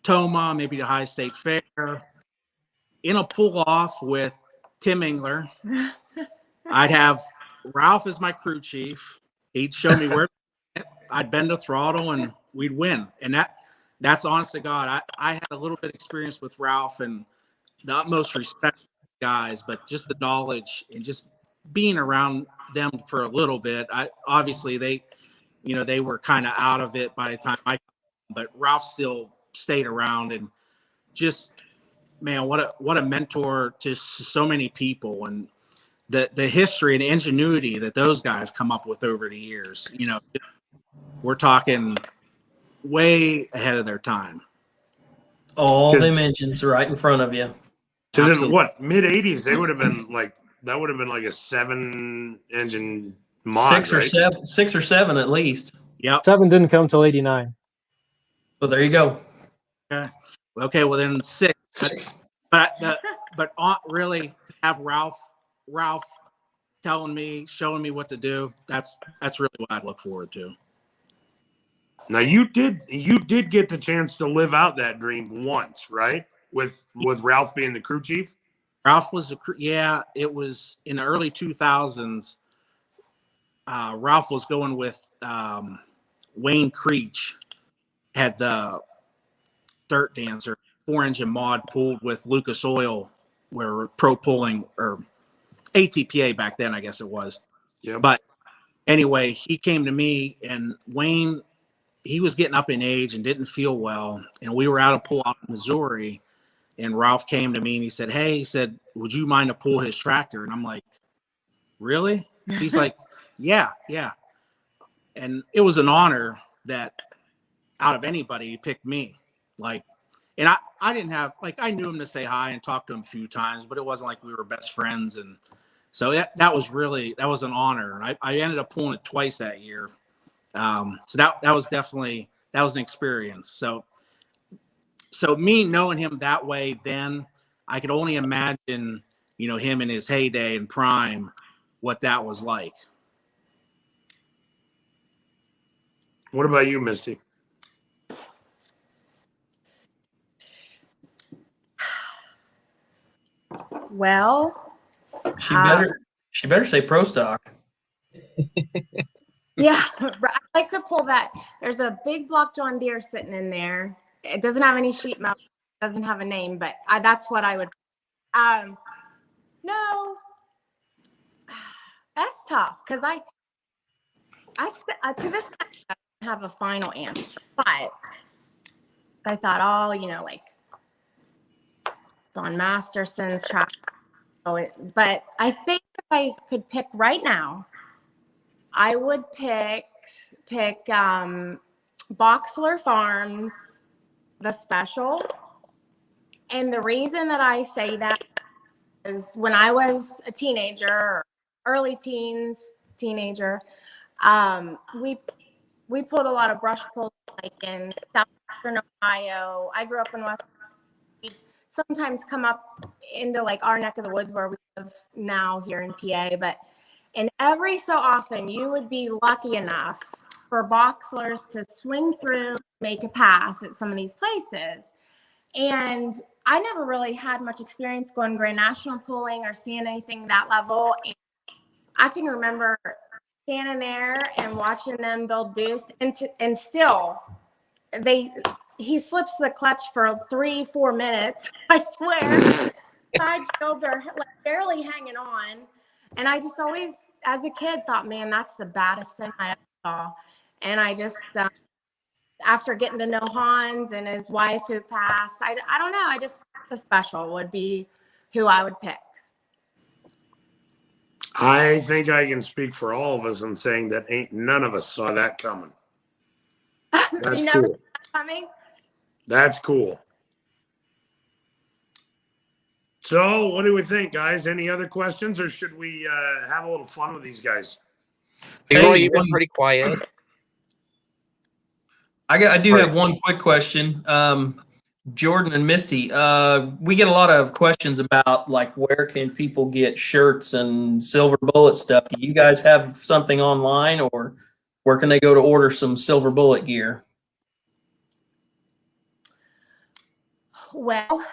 Tomah, maybe the High State Fair, in a pull off with Tim Engler. I'd have Ralph as my crew chief. He'd show me where I'd bend the throttle and we'd win. And that's honest to God. I had a little bit of experience with Ralph and the utmost respect for guys, but just the knowledge and just being around them for a little bit. Obviously they were kind of out of it by the time but Ralph still stayed around, and just, man, what a mentor to so many people, and the history and ingenuity that those guys come up with over the years. We're talking way ahead of their time. All them engines right in front of you. Because in what, mid 80s, they would have been like, that would have been like a 7-engine mod, six or seven at least. Yep. 7 didn't come till 89. Well, there you go. Okay. Well, then 6. But really, to have Ralph telling me, showing me what to do, that's really what I'd look forward to. Now you did get the chance to live out that dream once, right? With Ralph being the crew chief. Ralph was it was in the early 2000s. Ralph was going with Wayne Creech, had the Dirt Dancer 4-engine mod pulled with Lucas Oil, where pro pulling, or ATPA back then, I guess it was. Yeah. But anyway, he came to me, and Wayne, he was getting up in age and didn't feel well, and we were out of pull out in Missouri, and Ralph came to me and he said, would you mind to pull his tractor? And I'm like, really? He's like, yeah. And it was an honor that out of anybody, he picked me. Like, and I didn't have, like, I knew him to say hi and talk to him a few times, but it wasn't like we were best friends. And so that was an honor. And I ended up pulling it twice that year. So that was an experience. So me knowing him that way, then I could only imagine, him in his heyday and prime, what that was like. What about you, Misty? Well, she better say pro stock. Yeah, I like to pull that. There's a big block John Deere sitting in there. It doesn't have any sheet metal, doesn't have a name, but that's what I would. No, that's tough because I to this day, I don't have a final answer, but I thought, like Don Masterson's track. But I think if I could pick right now, I would pick Boxler Farms, the special. And the reason that I say that is when I was a teenager, or early teenager, we pulled a lot of brush pull, like in southwestern Ohio. I grew up in West. We'd sometimes come up into like our neck of the woods where we live now here in PA, and every so often you would be lucky enough for boxlers to swing through, make a pass at some of these places. And I never really had much experience going Grand National pulling or seeing anything that level. And I can remember standing there and watching them build boost, and still he slips the clutch for 3-4 minutes. I swear, side shields are like barely hanging on, and I just always, as a kid, thought, man, that's the baddest thing I ever saw. And I just after getting to know Hans and his wife who passed, I don't know. I just, the special would be who I would pick. I think I can speak for all of us in saying that ain't none of us saw that coming. That's you cool. Coming? That's cool. So what do we think, guys? Any other questions, or should we have a little fun with these guys? Leroy, you've been pretty quiet. I do have one quick question. Jordan and Misty, we get a lot of questions about like where can people get shirts and Silver Bullet stuff. Do you guys have something online, or where can they go to order some Silver Bullet gear? Well,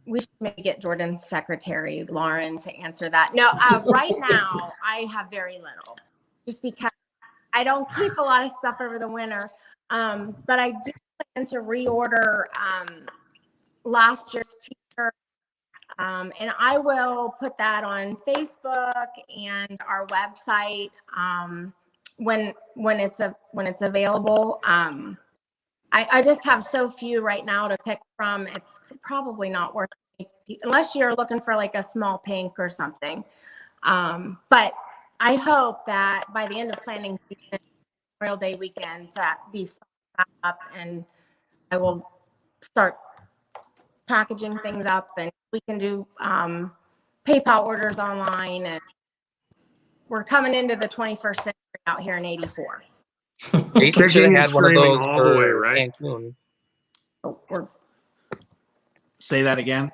we should maybe get Jordan's secretary, Lauren, to answer that. No, right now I have very little, just because I don't keep a lot of stuff over the winter. But I do plan to reorder last year's t-shirt, and I will put that on Facebook and our website when it's available. I just have so few right now to pick from. It's probably not worth it unless you're looking for like a small pink or something. But I hope that by the end of planning season, Memorial Day weekend, to be stocked up, and I will start packaging things up, and we can do PayPal orders online. And we're coming into the 21st century out here in '84. Jason should have had one of those all the way, right? Cancun. Say that again.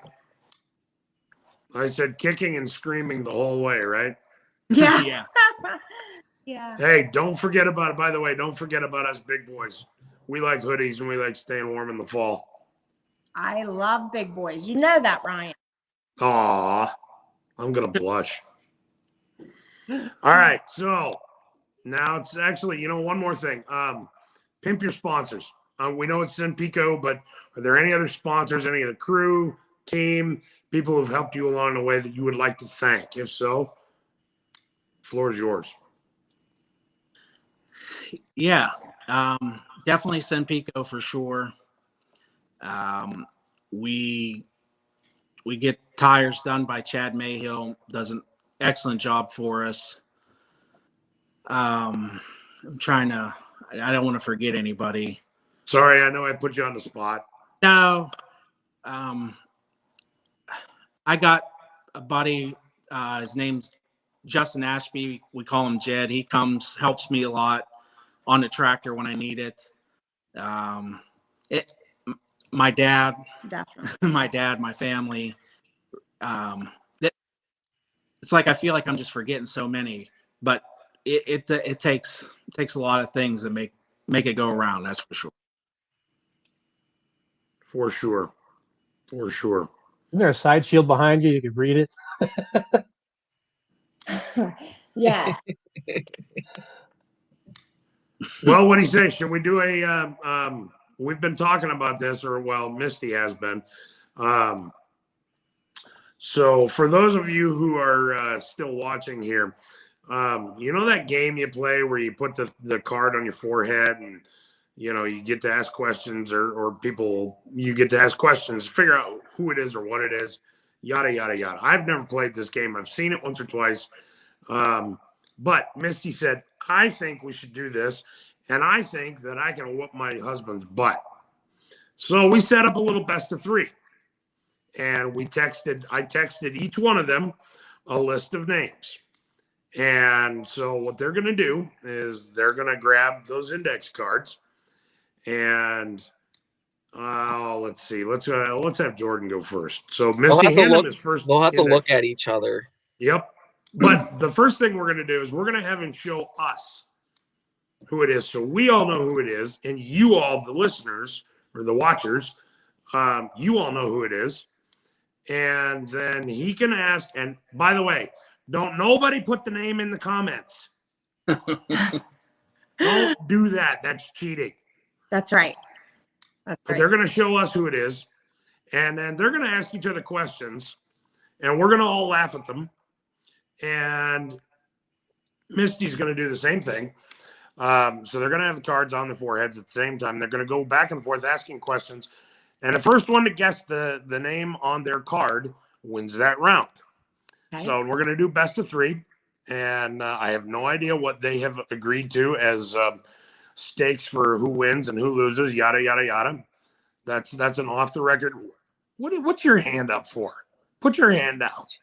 I said kicking and screaming the whole way, right? Yeah. Yeah. Yeah. Hey, don't forget about it. By the way, don't forget about us big boys. We like hoodies and we like staying warm in the fall. I love big boys. You know that, Ryan. Aw, I'm going to blush. All right. So now it's actually, one more thing. Pimp your sponsors. We know it's Cenpeco, but are there any other sponsors, any of the crew, team, people who've helped you along the way that you would like to thank? If so, floor is yours. Yeah, definitely Sempico for sure. We get tires done by Chad Mayhill, does an excellent job for us. I'm trying to, I don't want to forget anybody. Sorry, I know I put you on the spot. No, I got a buddy, his name's Justin Ashby. We call him Jed. He comes, helps me a lot on the tractor when I need it. My dad, Definitely. my family. It's like I feel like I'm just forgetting so many, but it takes a lot of things to make it go around. That's for sure. For sure. For sure. Isn't there a side shield behind you? You could read it. Yeah. Well, what do you say? Should we do we've been talking about this, or well, Misty has been. So for those of you who are still watching here, that game you play where you put the card on your forehead and, you get to ask questions or you get to ask questions, figure out who it is or what it is, yada, yada, yada. I've never played this game. I've seen it once or twice. But Misty said, I think we should do this. And I think that I can whoop my husband's butt. So we set up a little best of 3. And I texted each one of them a list of names. And so what they're going to do is they're going to grab those index cards. And let's see. Let's have Jordan go first. So Misty, hand him his first. They'll have to look at each other. Yep. But the first thing we're going to do is we're going to have him show us who it is, so we all know who it is, and you all, the listeners or the watchers, You all know who it is. And then he can ask. And by the way, don't nobody put the name in the comments. Don't do that. That's cheating. That's right. That's But right. they're going to show us who it is. And then they're going to ask each other questions. And we're going to all laugh at them. And Misty's going to do the same thing. So they're going to have the cards on their foreheads at the same time. They're going to go back and forth asking questions. And the first one to guess the name on their card wins that round. Okay. So we're going to do best of 3. And I have no idea what they have agreed to as stakes for who wins and who loses, yada, yada, yada. That's an off the record. What's your hand up for? Put your hand out.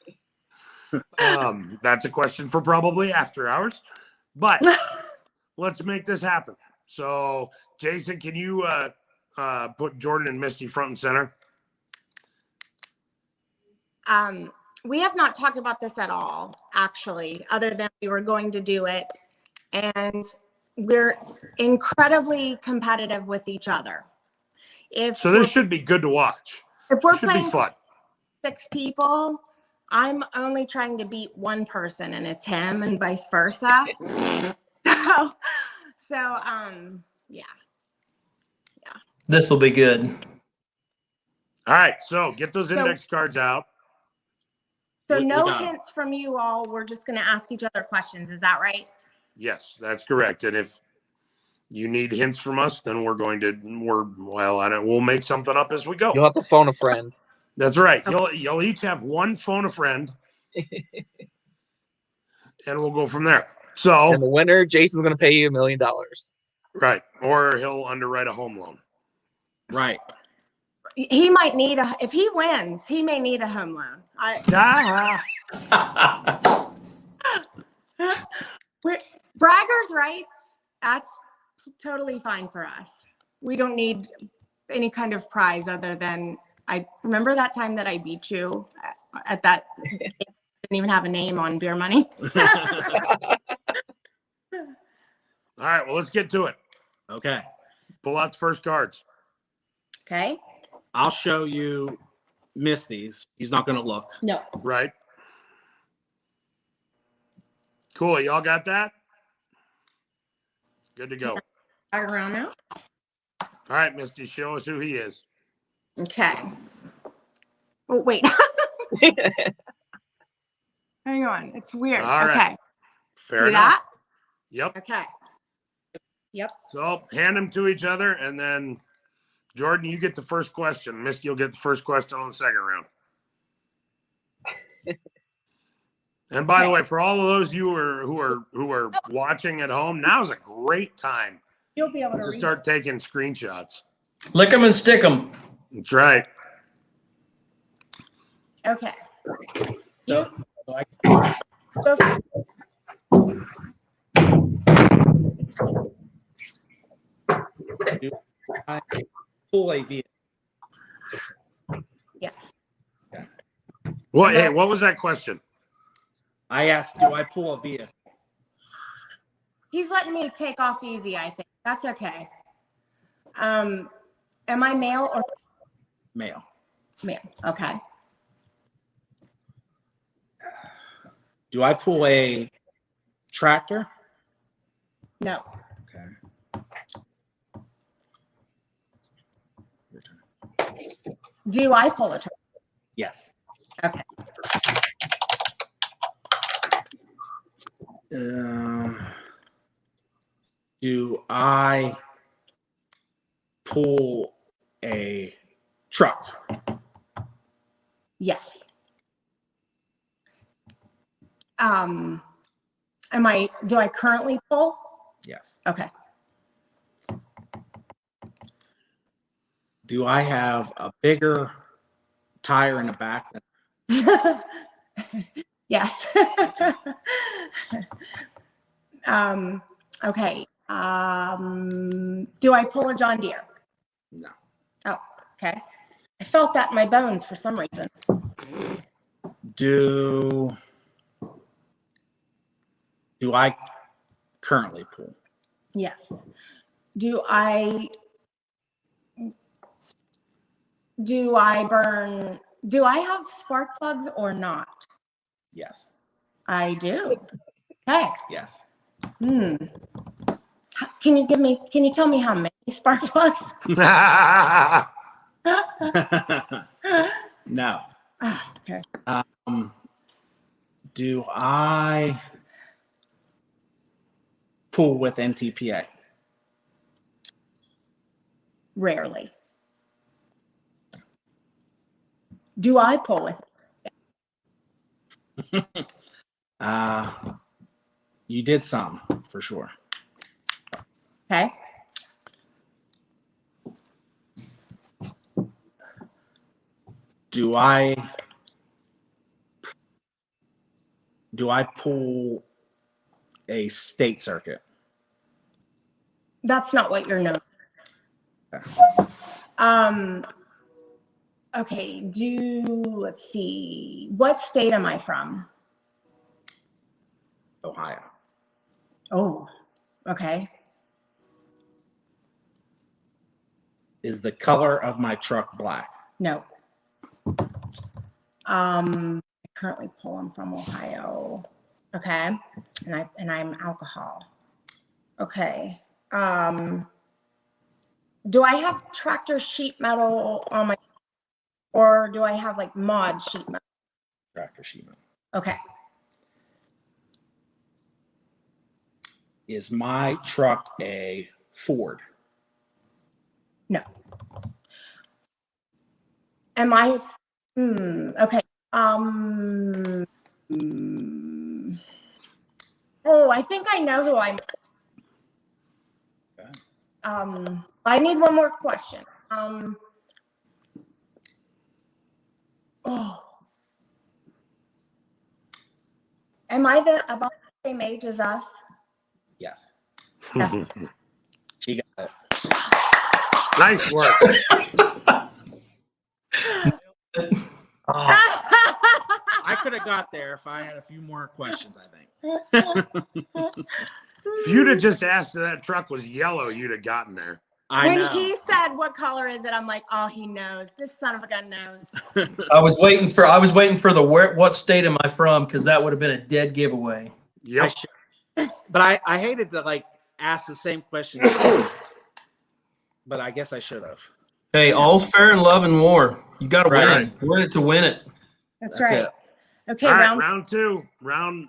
That's a question for probably after hours. But let's make this happen. So, Jason, can you put Jordan and Misty front and center? We have not talked about this at all, actually, other than we were going to do it. And we're incredibly competitive with each other. So this should be good to watch. If we're It should be playing fun. 6 people, I'm only trying to beat one person, and it's him, and vice versa. So, yeah. This will be good. All right, so get those index cards out. So We no got 'em. hints from you all. We're just going to ask each other questions. Is that right? Yes, that's correct. And if you need hints from us, then we'll make something up as we go. You'll have to phone a friend. That's right. You'll each have one phone a friend, and we'll go from there. So, And the winner, Jason's going to pay you $1 million. right, or he'll underwrite a home loan. Right. He might need if he wins, he may need a home loan. Braggers' rights, that's totally fine for us. We don't need any kind of prize other than, I remember that time that I beat you at that, didn't even have a name on beer money. All right, well, let's get to it. Okay. Pull out the first cards. Okay. I'll show you Misty's. He's not going to look. No. Right. Cool. Y'all got that? Good to go. Around now. All right, Misty, show us who he is. Okay. Oh, wait. Hang on. It's weird. All right. Okay. Fair See enough. that? Yep. Okay. Yep. So hand them to each other, and then Jordan, you get the first question. Misty, you'll get the first question on the second round. And by the way, for all of those you who are watching at home, now's a great time You'll be able to to read. start taking screenshots. Lick them and stick them. That's right. Okay. So I Go for- pull a vehicle. Yes. Well, hey, what was that question? I asked, do I pull a vehicle? He's letting me take off easy, I think. That's okay. Am I male or Male. male? Okay. Do I pull a tractor? No. Okay. Do I pull a trigger? Yes. Okay. Do I pull a truck? Yes. Do I currently pull? Yes. Okay. Do I have a bigger tire in the back? Yes. Okay. Do I pull a John Deere? No. Oh, okay. I felt that in my bones for some reason. Do I currently pull? Yes. Do I Do I have spark plugs or not? Yes. I do. Okay. Yes. Hmm. Can you tell me how many spark plugs? No. Okay. Do I pool with NTPA? Rarely. Do I pull with? You did some for sure. Okay. Do I pull a state circuit? That's not what you're known. Okay, let's see. What state am I from? Ohio. Oh, okay. Is the color of my truck black? No. I currently pull them from Ohio. Okay. And I'm alcohol. Okay. Do I have tractor sheet metal on my, or do I have like mod sheet metal? Tractor sheet metal. Okay. Is my truck a Ford? No. Am I? Okay. Oh, I think I know who I'm. Okay. I need one more question. Am I about the same age as us? Yes. Yes. She got it. Nice work. I could have got there if I had a few more questions, I think. If you'd have just asked if that truck was yellow, you'd have gotten there. When he said, "What color is it?" I'm like, "Oh, he knows. This son of a gun knows." I was waiting for the what state am I from, because that would have been a dead giveaway. Yep. But I hated to like ask the same question, but I guess I should have. Hey, all's fair in love and war. You got to win Right. it. We're in it to win it. That's That's right. it. Okay, All right, round. round two. Round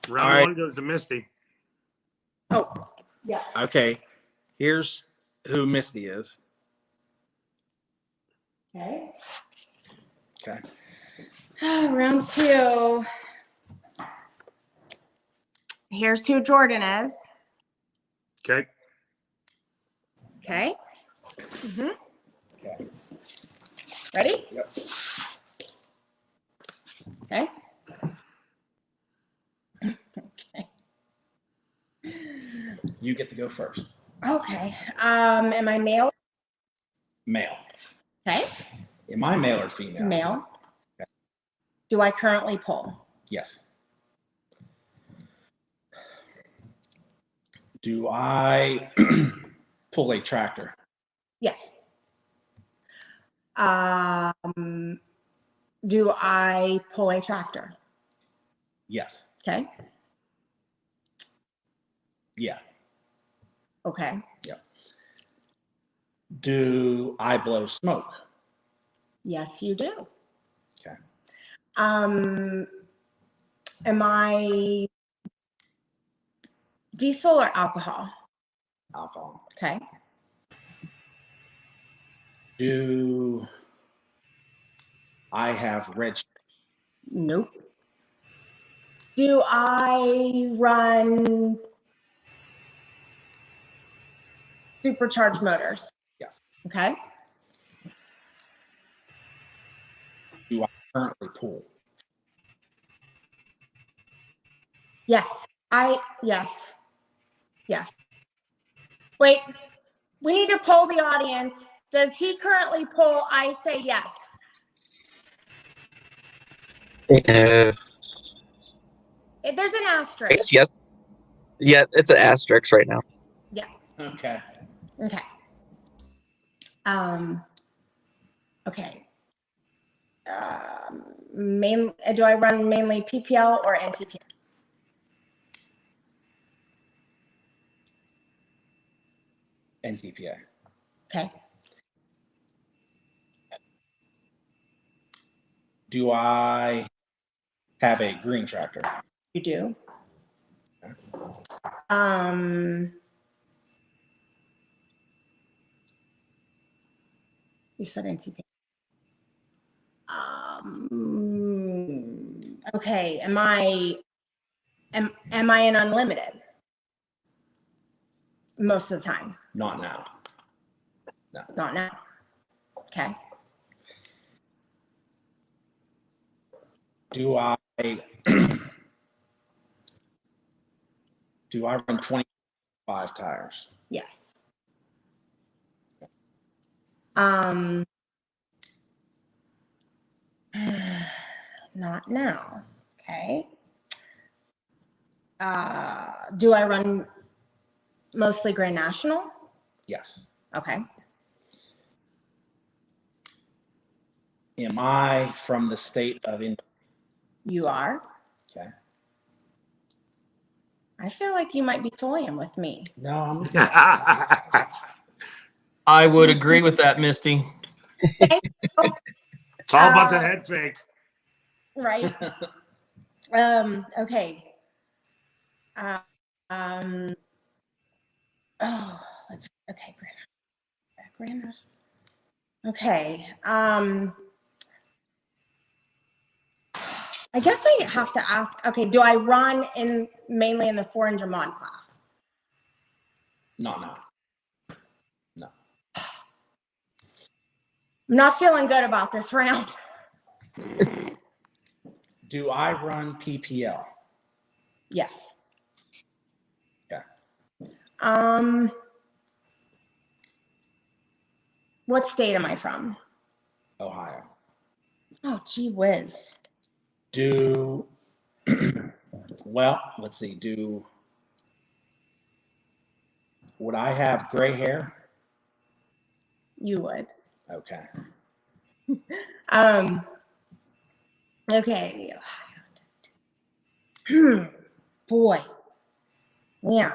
right. one goes to Misty. Oh, yeah. Okay. Here's who Misty is. Okay. Okay. Round two. Here's who Jordan is. Okay. Okay. Okay. Ready? Yep. Okay. Okay. You get to go first. Okay. Am I male? Male. Okay. Am I male or female? Male. Okay. Do I currently pull? Yes. Do I pull a tractor? Yes. Do I pull a tractor? Yes. Okay. Yeah. Okay. Yep. Do I blow smoke? Yes, you do. Okay. Am I diesel or alcohol? Alcohol. Okay. Do I have red? Nope. Do I run supercharged motors? Yes. Okay. Do I currently pool? Yes. Yes. Yes. Wait, we need to poll the audience. Does he currently pull? I say yes. Yeah. There's an I asterisk. guess yes. Yeah, it's an asterisk right now. Yeah. Okay. Okay. Okay. Do I run mainly PPL or NTPL? NTPA. Okay. Do I have a green tractor? You do. You said NTP. Okay. Am I in unlimited? Most of the time. Not now. No. Not now. Okay. Do I do I run 25 tires? Yes. Not now. Okay. Do I run mostly Grand National? Yes. Okay. Am I from the state of Indiana? You are. Okay. I feel like you might be toying with me. No, I would agree with that, Misty. Thank you. It's all about the head fake. Right. Okay. Oh, let's. Okay, Grand. Okay. I guess I have to ask. Okay, do I run mainly in the 400 mod class? not now. No. I'm not feeling good about this round. Do I run PPL? Yes. Okay. What state am I from? Ohio. Oh, gee whiz. Do well, let's see. Would I have gray hair? You would. Okay. Okay. Boy. Yeah.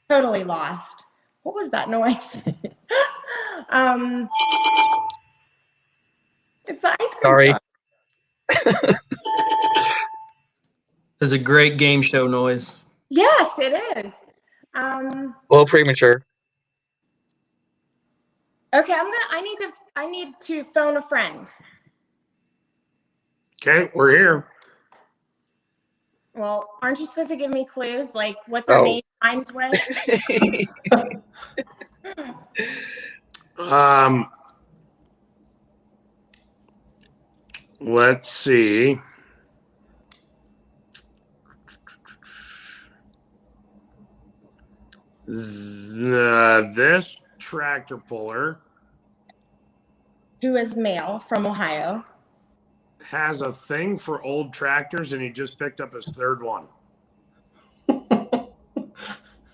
Totally lost. What was that noise? It's the ice cream Sorry. truck. It's a great game show noise. Yes, it is. A little premature. Okay, I need to phone a friend. Okay, we're here. Well, aren't you supposed to give me clues, like what their name rhymes with? Let's see. This tractor puller Who is male from Ohio? has a thing for old tractors, and he just picked up his third one.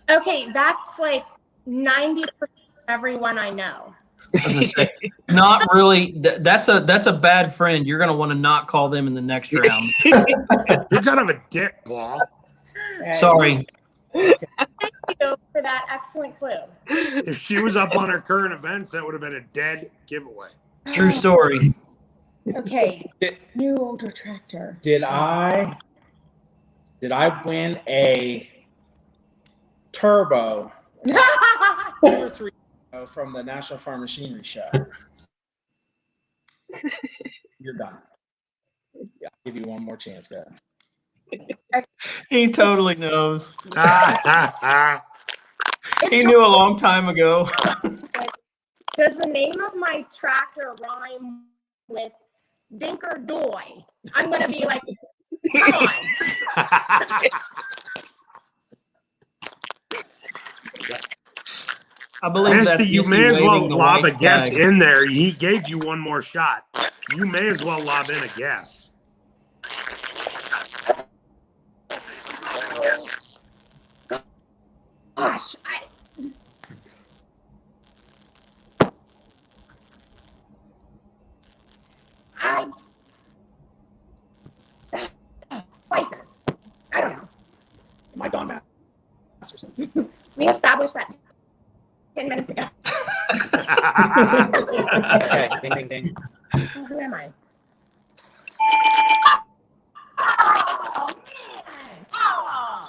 Okay, that's like 90% of everyone I know. I was gonna say, not really. That's a bad friend. You're gonna want to not call them in the next round. You're kind of a dick, Paul. Sorry. Thank you for that excellent clue. If she was up on her current events, that would have been a dead giveaway. True story. Okay, new older tractor. Did I win a turbo 2 or 3 ago from the National Farm Machinery Show? You're done. Yeah, I'll give you one more chance, go. He totally knows. Ah, He knew a long time ago. Does the name of my tractor rhyme with Dinker Doy? I'm gonna be like, come on. I believe that's Misty, you Misty may as well waving the lob a white guess flag. in there. He gave you one more shot. You may as well lob in a guess. Gosh, tied? Slices. I don't know. My Don Masters. We established that 10 minutes ago. Okay, ding, ding, ding. Oh, who am I?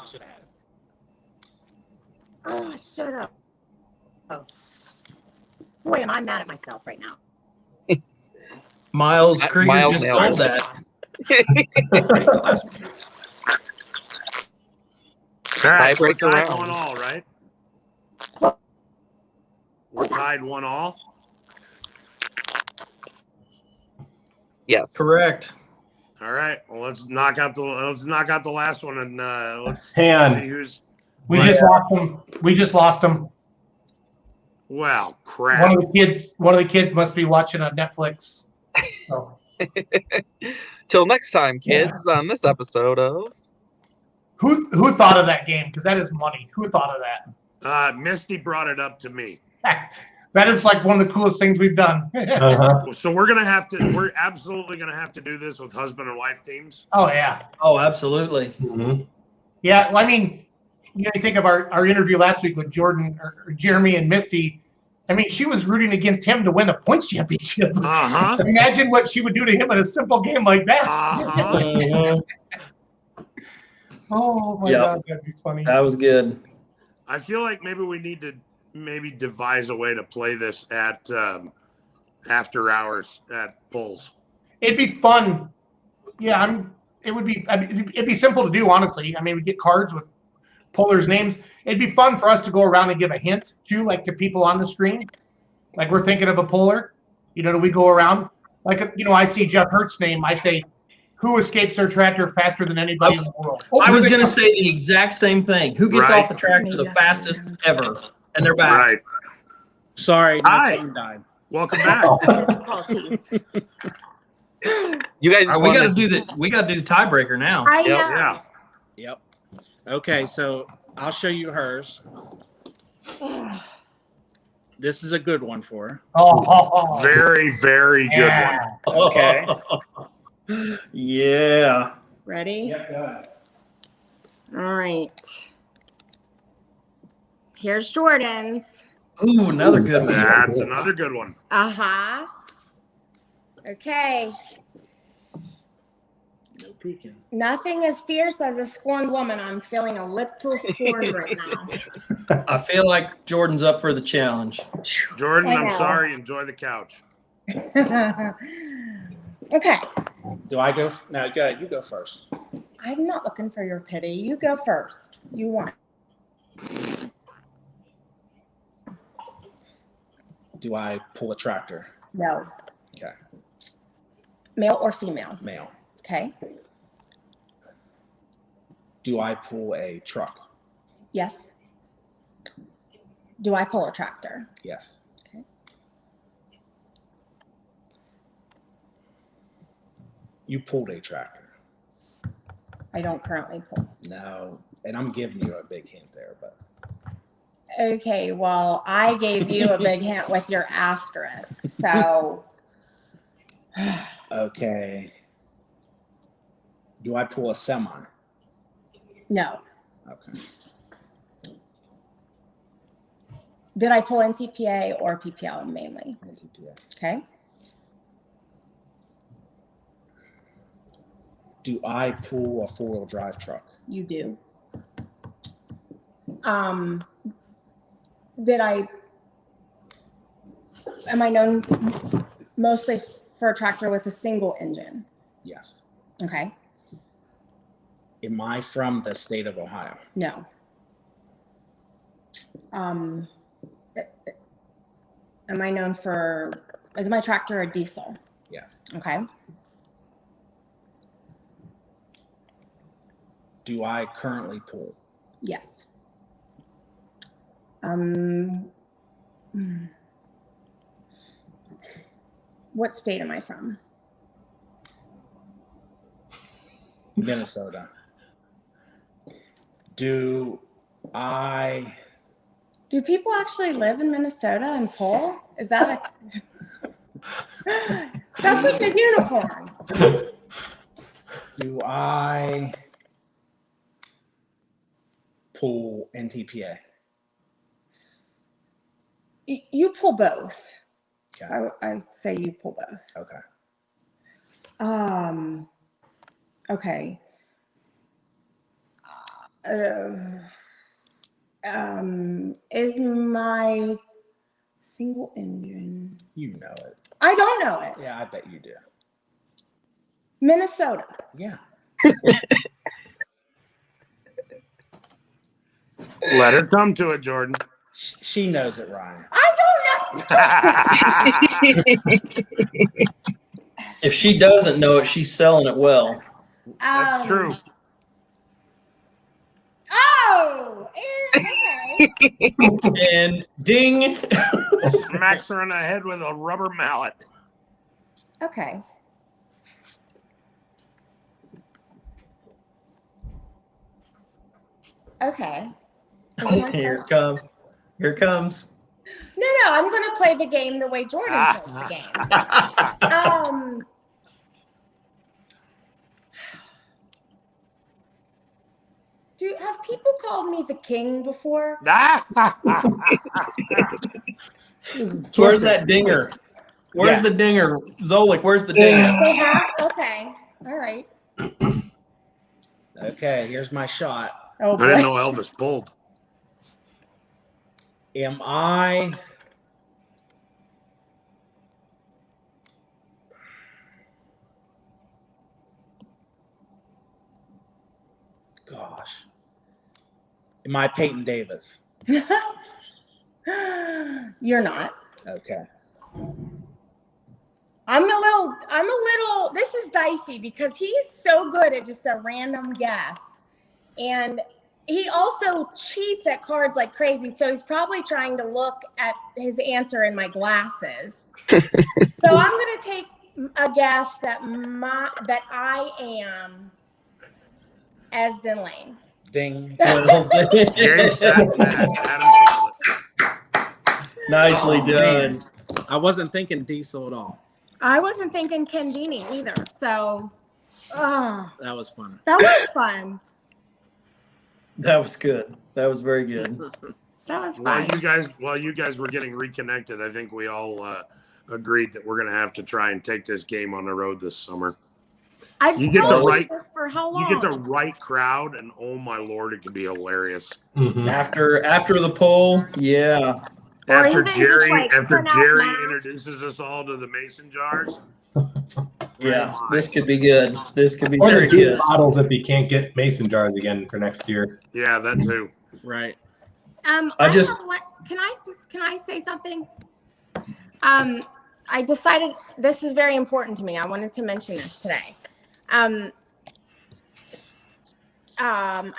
She should have had it. Oh, I should have. Oh. Boy, am I mad at myself right now. Miles Krieger Miles just nailed called it. that. Ready for the last one. All right, we're Tiebreaker tied round. 1-1, right? We're tied 1-1. Yes. Correct. All right. Well, let's knock out the last one, and let's Han. see who's. We Right. just lost him. We just lost him. Well, One crap. of the kids must be watching on Netflix. So, Till next time, kids, on this episode of who thought of that game? Because that is money. Who thought of that? Misty brought it up to me. That is like one of the coolest things we've done. Uh-huh. So we're absolutely gonna have to do this with husband and wife teams. Oh yeah, Oh, absolutely. Mhm. yeah. Well, I mean, you think of our interview last week with Jordan or Jeremy and Misty. I mean, she was rooting against him to win a points championship. Uh-huh. Imagine what she would do to him in a simple game like that. Uh-huh. Mhm. Oh my Yep. God, that'd be funny. That was good. I feel like maybe we need to devise a way to play this at after hours at polls. It'd be fun. Yeah, it'd be simple to do, honestly. I mean, we get cards with pullers' names. It'd be fun for us to go around and give a hint to, like, to people on the screen. Like, we're thinking of a puller. Do we go around? Like, I see Jeff Hurt's name. I say, who escapes their tractor faster than anybody in the world? Oh, I was here they going to come. say the exact same thing. Who gets Right. off the tractor the fastest ever? And they're back. Right. Sorry, my Hi. phone died. Welcome back. Difficulties. you guys. All right, we got to do the tiebreaker now. I know. Yeah. Yep. Okay, so I'll show you hers. This is a good one for her. Oh, Very, very good yeah. one. Okay. Yeah. Ready? Yep, go ahead. All right. Here's Jordan's. Ooh, another good one. That's another good one. Uh-huh. Okay. No peeking. Nothing as fierce as a scorned woman. I'm feeling a little scorned right now. I feel like Jordan's up for the challenge. Jordan, I I'm know. sorry. Enjoy the couch. Okay. Do I go? No, go ahead. You go first. I'm not looking for your pity. You go first. You want. Do I pull a tractor? No. Okay. Male or female? Male. Okay. Do I pull a truck? Yes. Do I pull a tractor? Yes. Okay. You pulled a tractor. I don't currently pull. No, and I'm giving you a big hint there, but Okay, well, I gave you a big hint with your asterisk. So, okay. Do I pull a semi? no. Okay. Did I pull NTPA or PPL mainly? NTPA. Okay. Do I pull a four-wheel drive truck? You do. Am I known mostly for a tractor with a single engine? Yes. Okay. Am I from the state of Ohio? No. Am I known for, is my tractor a diesel? Yes. Okay. Do I currently pull? Yes. What state am I from? Minnesota. Do people actually live in Minnesota and pull? Is that a that's That's a good unicorn. Do I pull NTPA? You pull both. Okay. I say you pull both. Okay. Okay. Is my single engine? You know it. I don't know it. Yeah, I bet you do. Minnesota. Yeah. Let her come to it, Jordan. She knows it, Ryan. I don't know. If she doesn't know it, she's selling it well. That's true. Oh, okay. And ding. Smacks her in the head with a rubber mallet. Okay. Okay. Here it comes. Here it comes. No, I'm going to play the game the way Jordan plays the game. Have people called me the king before? Where's that dinger? Where's the dinger? Zolik, where's the dinger? They have? Okay. All right. Okay, here's my shot. Oh, I boy. didn't know Elvis pulled. Am I gosh. Am I Peyton Davis? You're not. Okay. I'm a little, this is dicey because he's so good at just a random guess. And he also cheats at cards like crazy. So he's probably trying to look at his answer in my glasses. So I'm going to take a guess that I am Esden Lane. Ding. Nicely done. I wasn't thinking Diesel at all. I wasn't thinking Kendini either. So, That was fun. that was fun. That was good. That was very good. That was While fun. you guys were getting reconnected, I think we all agreed that we're going to have to try and take this game on the road this summer. You get for how long? You get the right crowd, and oh my Lord, it can be hilarious. Mhm. After the poll, yeah. Or After even just, Jerry, like, after print out Jerry masks. introduces us all to the mason jars. Yeah, this could be good. This could be Or very the big good. bottles if you can't get mason jars again for next year. Yeah, that too. Right. Can I say something? I decided this is very important to me. I wanted to mention this today. I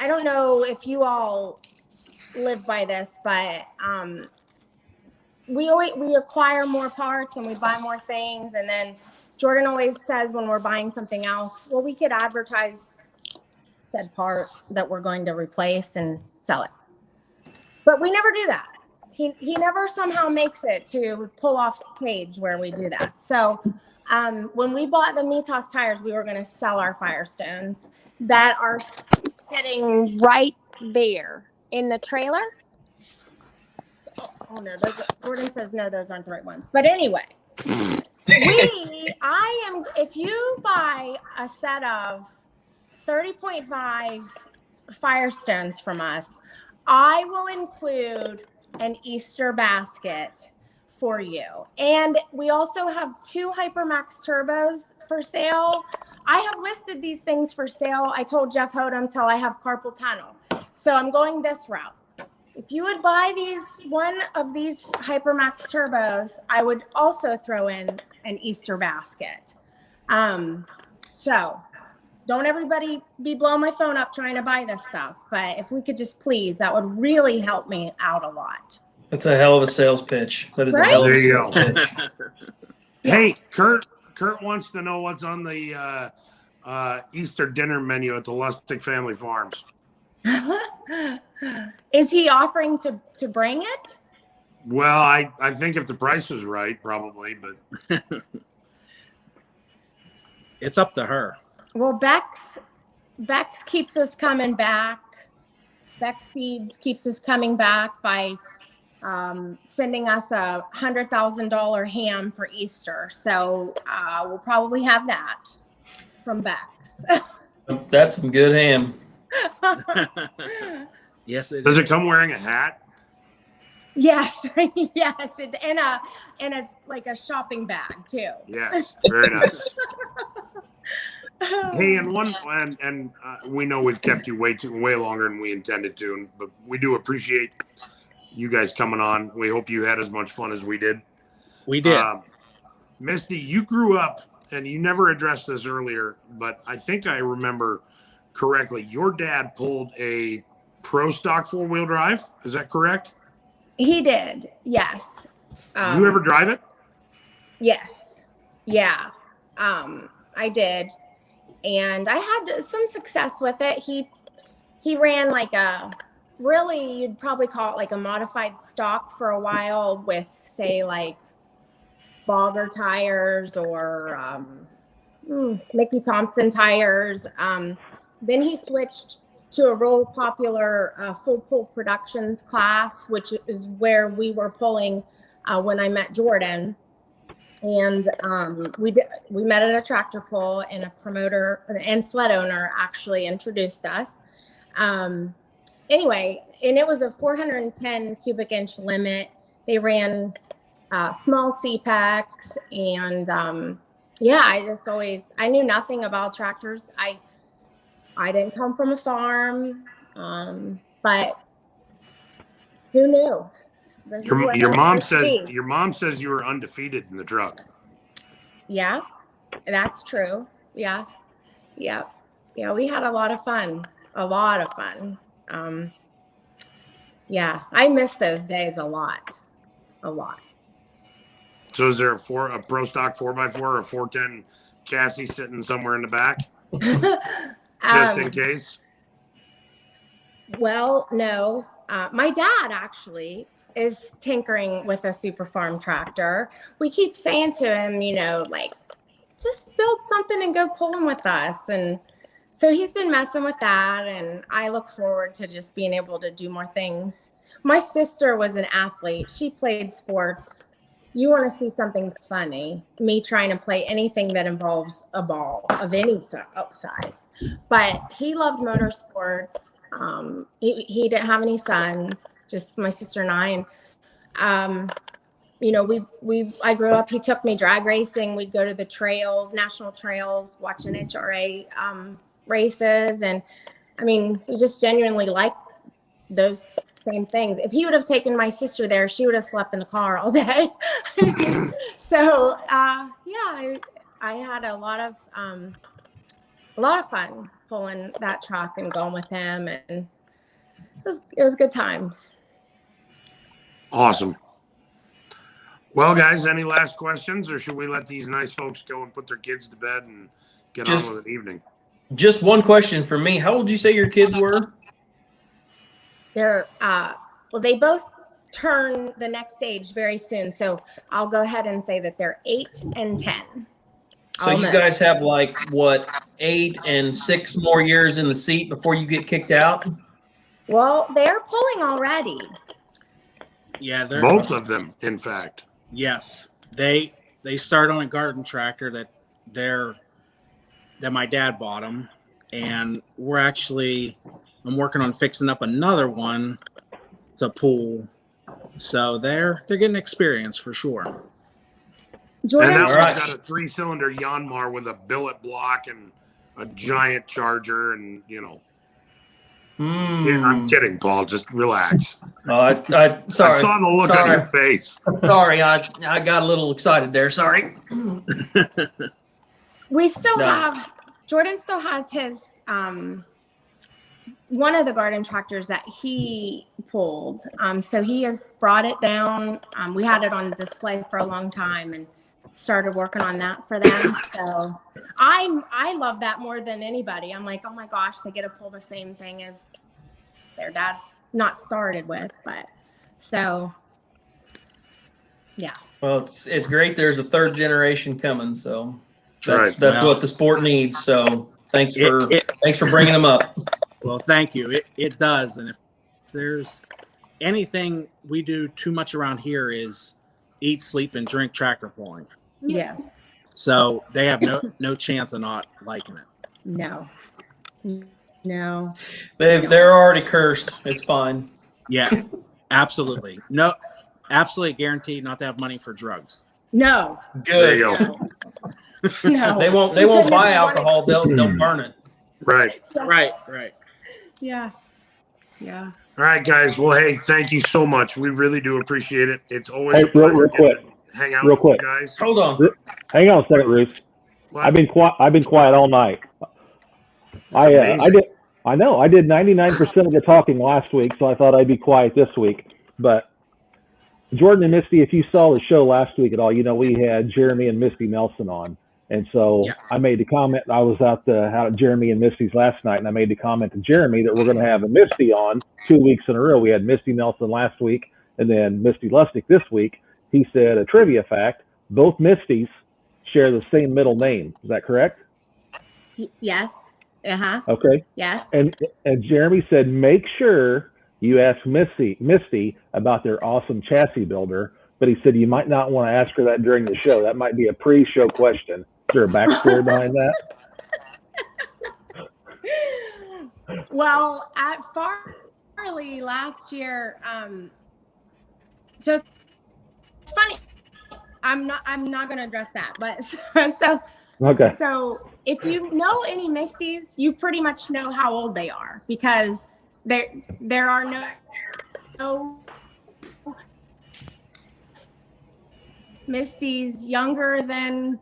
don't know if you all live by this, but we acquire more parts and we buy more things, and then Jordan always says when we're buying something else, well, we could advertise said part that we're going to replace and sell it. But we never do that. He never somehow makes it to pull off page where we do that. So when we bought the Mitas tires, we were going to sell our Firestones that are sitting right there in the trailer. So, Jordan says no, those aren't the right ones. But anyway, if you buy a set of 30.5 Firestones from us, I will include an Easter basket for you. And we also have 2 Hypermax turbos for sale. I have listed these things for sale. I told Jeff Hodem till I have carpal tunnel. So I'm going this route. If you would buy one of these Hypermax turbos, I would also throw in an Easter basket. So don't everybody be blowing my phone up trying to buy this stuff. But if we could just please, that would really help me out a lot. That's a hell of a sales pitch. That is Right? a hell of a There you sales go. pitch. Hey, Kurt wants to know what's on the Easter dinner menu at the Lustig family farms. Is he offering to bring it? Well, I think if the price is right, probably, but it's up to her. Well, Bex keeps us coming back. Bex Seeds keeps us coming back by sending us a $100,000 ham for Easter. So we'll probably have that from Bex. That's some good ham. Yes, it Does is. it come wearing a hat? Yes, yes, and a like a shopping bag too. Yes, very nice. Hey, and we know we've kept you way longer than we intended to, but we do appreciate you guys coming on. We hope you had as much fun as we did. We did. Misty, you grew up, and you never addressed this earlier, but I think I remember correctly. Your dad pulled a pro stock 4-wheel drive. Is that correct? He did, yes. Did you ever drive it? Yes, yeah, I did, and I had some success with it. He ran like really, you'd probably call it like a modified stock for a while with, say, like Bogger tires or Mickey Thompson tires. Then he switched to a real popular full pull productions class, which is where we were pulling when I met Jordan. And we met at a tractor pull, and a promoter and sled owner actually introduced us. Anyway, and it was a 410 cubic inch limit. They ran small CPEX, and yeah, I knew nothing about tractors. I didn't come from a farm, but who knew? Your mom says you were undefeated in the truck. Yeah, that's true. Yeah. We had a lot of fun. Yeah, I miss those days a lot. So is there a pro stock 4x4 or 410 chassis sitting somewhere in the back? Just in case? Well, no. My dad actually is tinkering with a super farm tractor. We keep saying to him, like, just build something and go pulling with us. And so he's been messing with that, and I look forward to just being able to do more things. My sister was an athlete. She played sports. You want to see something funny, me trying to play anything that involves a ball of any size. But he loved motorsports. He didn't have any sons, just my sister and I. And, I grew up, he took me drag racing. We'd go to the trails, national trails, watch NHRA races. And I mean, we just genuinely liked those same things. If he would have taken my sister there, she would have slept in the car all day. So, yeah, I had a lot of fun pulling that truck and going with him, and it was good times. Awesome. Well, guys, any last questions, or should we let these nice folks go and put their kids to bed and get on with an evening? Just one question for me. How old did you say your kids were? They're they both turn the next stage very soon. So I'll go ahead and say that they're 8 and 10. So you guys have like what, 8 and 6 more years in the seat before you get kicked out? Well, they're pulling already. Yeah, both of them, in fact. Yes, they start on a garden tractor that my dad bought them, and I'm working on fixing up another one to pull. So they're getting experience for sure. Jordan, and that one's got a 3-cylinder Yanmar with a billet block and a giant charger, and I'm kidding, Paul. Just relax. Sorry. I saw the look on your face. Sorry, I got a little excited there. Sorry. We still have, Jordan still has his, one of the garden tractors that he pulled. So he has brought it down. We had it on display for a long time and started working on that for them. So I love that more than anybody. I'm like, oh my gosh, they get to pull the same thing as their dad's not started with, but so yeah. Well, it's great. There's a third generation coming, so That's what the sport needs. So thanks for bringing them up. Well, thank you. It does. And if there's anything we do too much around here is eat, sleep, and drink tractor pulling. Yes. So they have no chance of not liking it. No. They're already cursed. It's fine. Yeah, absolutely. No, absolutely guaranteed not to have money for drugs. No. Good. There you go. No. They won't buy alcohol. They'll burn it. Right. Right. Yeah. All right, guys. Well, hey, thank you so much. We really do appreciate it. It's always Hey, a pleasure real quick. getting to hang out Real with quick. you guys. Hold on. Hang on a second, Ruth. What? I've been quiet all night. Amazing. I know. I did 99% of the talking last week, so I thought I'd be quiet this week. But Jordan and Misty, if you saw the show last week at all, you know we had Jeremy and Misty Nelson on, and so Yeah. I made the comment. I was out at Jeremy and Misty's last night, and I made the comment to Jeremy that we're going to have a Misty on 2 weeks in a row. We had Misty Nelson last week, and then Misty Lustik this week. He said a trivia fact: both Mistys share the same middle name. Is that correct? Yes. Okay. Yes. And Jeremy said, make sure you ask Misty about their awesome chassis builder. But he said you might not want to ask her that during the show. That might be a pre-show question. Is there a backstory behind that? Well, at Farley last year, so it's funny. I'm not going to address that, but so Okay. So if you know any Misties, you pretty much know how old they are because there are no Misties younger than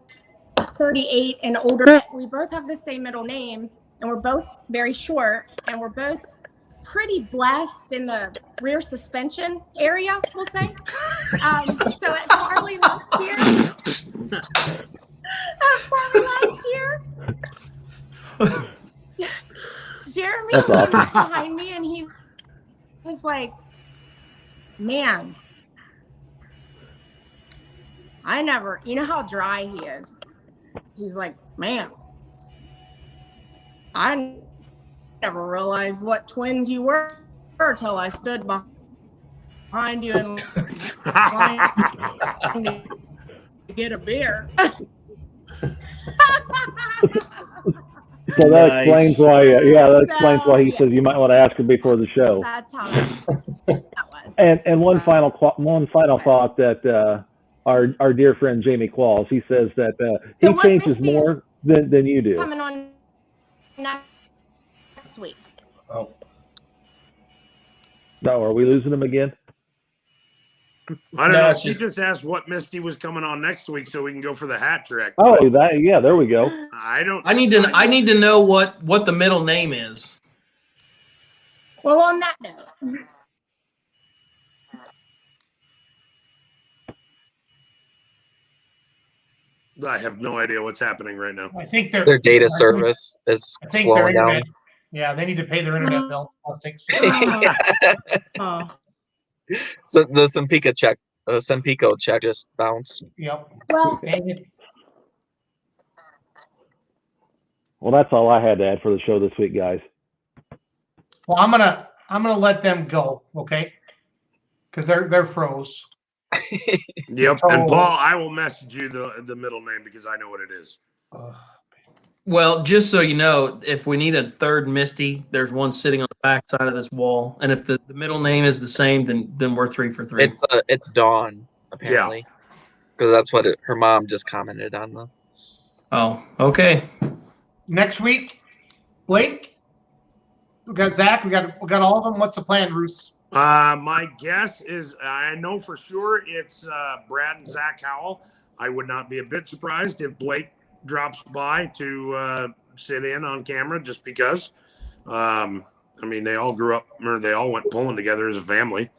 38 and older. We both have the same middle name, and we're both very short, and we're both pretty blessed in the rear suspension area, we'll say. So at Farley last year, Jeremy That's came awesome. up behind me and he was like, man, you know how dry he is. He's like, man, I never realized what twins you were till I stood behind you and line to get a beer. So that Nice. explains why. That explains why he yeah. says you might want to ask her before the show. That's how that was. And one final thought that our dear friend Jamie Qualls, he says that he So what changes Misty is more than you do. Coming on next week. Oh, No, are we losing him again? I don't No, know. it's She just- just asked what Misty was coming on next week so we can go for the hat trick. Oh, there we go. I don't. I need to know what the middle name is. Well, on that note, I have no idea what's happening right now. I think Their data service is I think their slowing down. internet. Yeah, they need to pay their internet bill. I'll take. oh, So the Sempico check just bounced. Yep. well, Dang it. Well, that's all I had to add for the show this week, guys. Well, I'm gonna let them go, okay? Because they're froze. Yep. So- And Paul, I will message you the middle name because I know what it is. Well, just so you know, if we need a third Misty, there's one sitting on the back side of this wall. And if the middle name is the same, then we're 3 for 3. It's Dawn, apparently. Because that's what her mom just commented on the. Oh, okay. Next week, Blake. We got Zach. We got all of them. What's the plan, Bruce? My guess is I know for sure it's Brad and Zach Howell. I would not be a bit surprised if Blake drops by to sit in on camera just because. I mean, they all grew up or they all went pulling together as a family.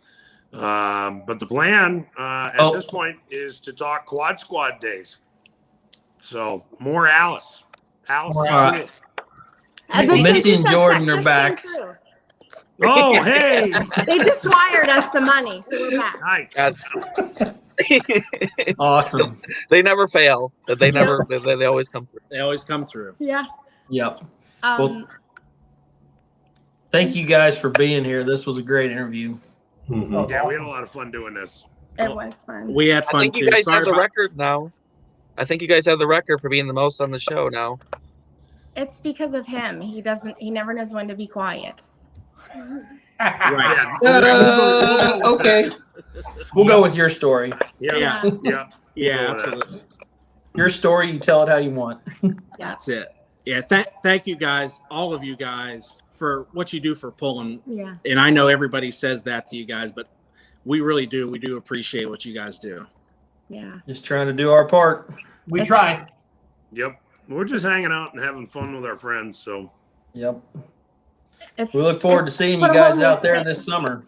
But the plan at this point is to talk Quad Squad days. So more Alice. Alice. All right. the Misty and Sempico Jordan check are just back. came through. Oh, hey. They just wired us the money, so we're back. Nice. God. Awesome. They never fail. They never. They always come through. They always come through. Yeah. Yep. Well, thank you guys for being here. This was a great interview. Yeah, we had a lot of fun doing this. It was fun. We had fun I think too. you guys Sorry have the about- record now. I think you guys have the record for being the most on the show now. It's because of him. He never knows when to be quiet. Right. Okay. We'll go with your story. Yeah. Yeah, absolutely. Your story, you tell it how you want. That's it. Yeah. Thank you guys, all of you guys, for what you do for pulling. Yeah. And I know everybody says that to you guys, but we really do. We do appreciate what you guys do. Yeah. Just trying to do our part. We try. Yep. We're just hanging out and having fun with our friends. So. Yep. We look forward to seeing you guys out there this summer.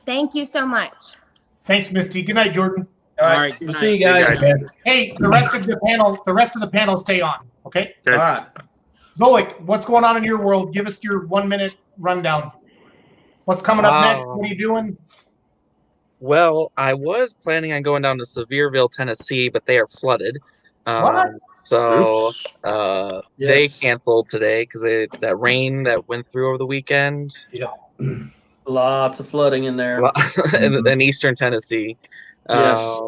Thank you so much. Thanks, Misty. Good night, Jordan. All right. We'll see you guys. Hey, the rest of the panel stay on. Okay. All right. Zolik, what's going on in your world? Give us your 1 minute rundown. What's coming up next? What are you doing? Well, I was planning on going down to Sevierville, Tennessee, but they are flooded. What? So they Yes. canceled today because that rain that went through over the weekend. Yeah. Lots of flooding in there. in eastern Tennessee. Yes.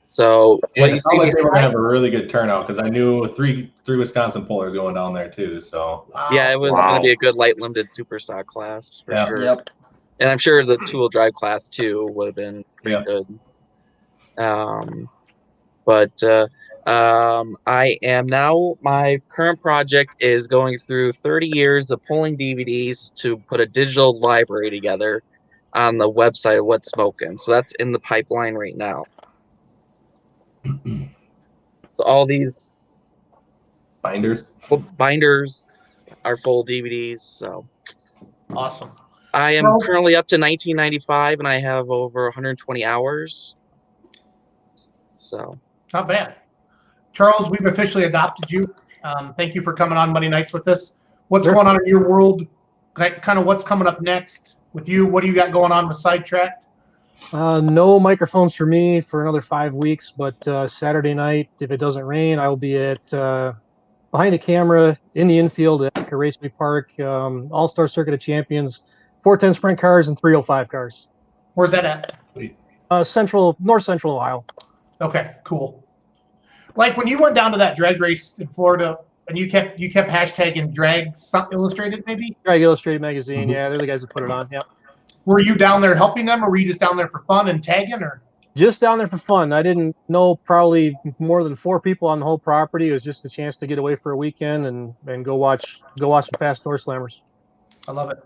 So Yeah, what you it sounded like see, they were gonna have a really good turnout because I knew three Wisconsin pullers going down there too. So yeah, it was going to be a good light limited super stock class for sure. Yep. And I'm sure the 2-wheel drive class too would have been pretty good. I am now, my current project is going through 30 years of pulling DVDs to put a digital library together on the website of What's Smoking. So that's in the pipeline right now. So all these binders are full DVDs. So awesome. I am currently up to 1995 and I have over 120 hours. So not bad. Charles, we've officially adopted you. Thank you for coming on Monday nights with us. What's going on in your world? Kind of what's coming up next with you? What do you got going on with Sidetracked? No microphones for me for another 5 weeks, but Saturday night, if it doesn't rain, I will be at behind the camera in the infield at Raceway Park, All-Star Circuit of Champions, 410 sprint cars and 305 cars. Where's that at? North Central Ohio. Okay, cool. Like when you went down to that drag race in Florida and you kept hashtagging Drag Illustrated, maybe? Drag Illustrated magazine, yeah, they're the guys that put it on, yeah. Were you down there helping them, or were you just down there for fun and tagging, or? Just down there for fun. I didn't know probably more than 4 people on the whole property. It was just a chance to get away for a weekend and go watch some fast door slammers. I love it.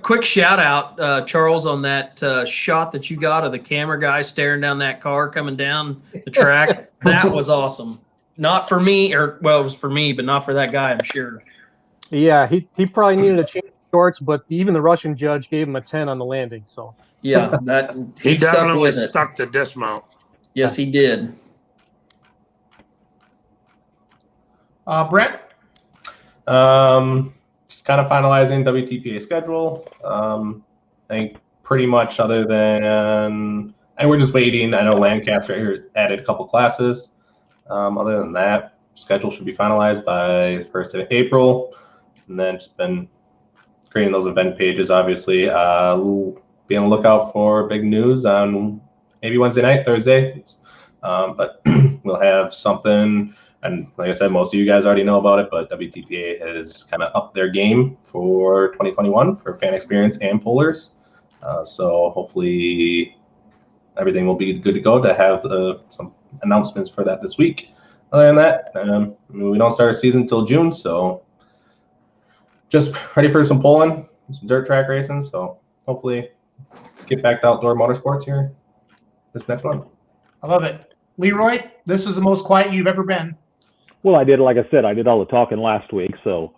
Quick shout out, Charles, on that shot that you got of the camera guy staring down that car coming down the track. That was awesome. Not for me, it was for me, but not for that guy, I'm sure. Yeah, he probably needed a change of shorts, but even the Russian judge gave him a 10 on the landing. So yeah, that he definitely stuck stuck the dismount. Yes, he did. Brent? Just kind of finalizing WTPA schedule. I think pretty much other than, and we're just waiting. I know Lancaster here added a couple classes. Other than that, schedule should be finalized by the 1st of April. And then just been creating those event pages, obviously. We'll be on the lookout for big news on maybe Wednesday night, Thursday. But we'll have something. And like I said, most of you guys already know about it, but WTPA has kind of upped their game for 2021 for fan experience and pullers. So hopefully everything will be good to go to have some announcements for that this week. Other than that, we don't start our season until June, so just ready for some pulling, some dirt track racing. So hopefully get back to outdoor motorsports here this next month. I love it. Leroy, this is the most quiet you've ever been. Well, like I said, I did all the talking last week. So,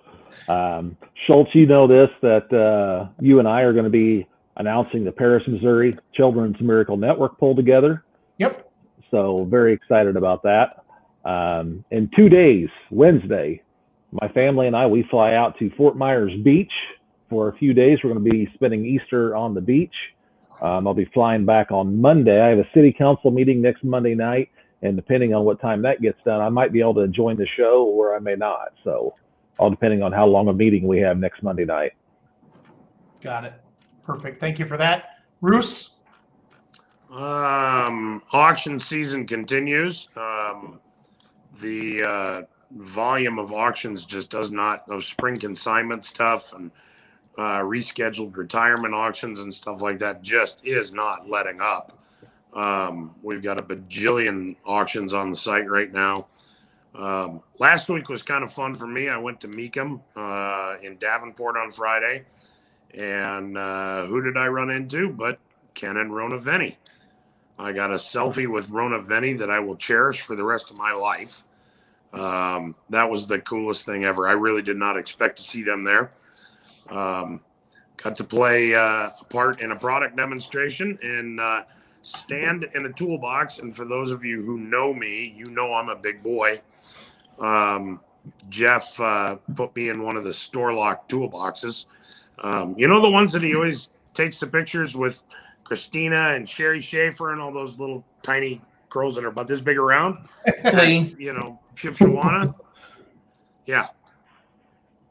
Schultz, you know this, that you and I are going to be announcing the Paris, Missouri Children's Miracle Network pull together. Yep. So very excited about that. In 2 days, Wednesday, my family and I, we fly out to Fort Myers Beach for a few days. We're going to be spending Easter on the beach. I'll be flying back on Monday. I have a city council meeting next Monday night, and depending on what time that gets done, I might be able to join the show or I may not. So all depending on how long a meeting we have next Monday night. Got it. Perfect. Thank you for that. Bruce? Auction season continues. The volume of auctions just does not, those spring consignment stuff and rescheduled retirement auctions and stuff like that just is not letting up. We've got a bajillion auctions on the site right now. Last week was kind of fun for me. I went to Meekum in Davenport on Friday, and who did I run into but Ken and Rona Venny. I got a selfie with Rona Venny that I will cherish for the rest of my life. That was the coolest thing ever. I really did not expect to see them there. Got to play a part in a product demonstration and stand in a toolbox. And for those of you who know me, you know I'm a big boy. Jeff put me in one of the store lock toolboxes. You know the ones that he always takes the pictures with Christina and Sherry Schaefer and all those little tiny girls that are about this big around? You know, Chip Shawana? Yeah.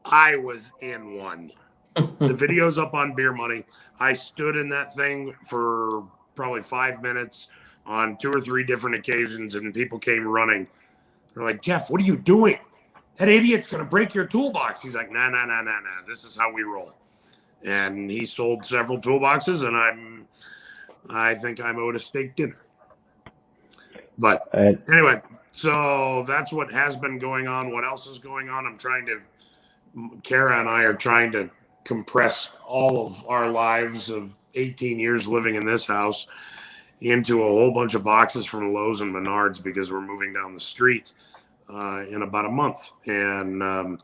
I was in one. The video's up on Beer Money. I stood in that thing for probably 5 minutes on 2 or 3 different occasions, and people came running. They're like, Jeff, what are you doing? That idiot's going to break your toolbox. He's like, nah. This is how we roll. And he sold several toolboxes, and I think I'm owed a steak dinner. But anyway, so that's what has been going on. What else is going on? Kara and I are trying to compress all of our lives of 18 years living in this house into a whole bunch of boxes from Lowe's and Menards because we're moving down the street in about a month. And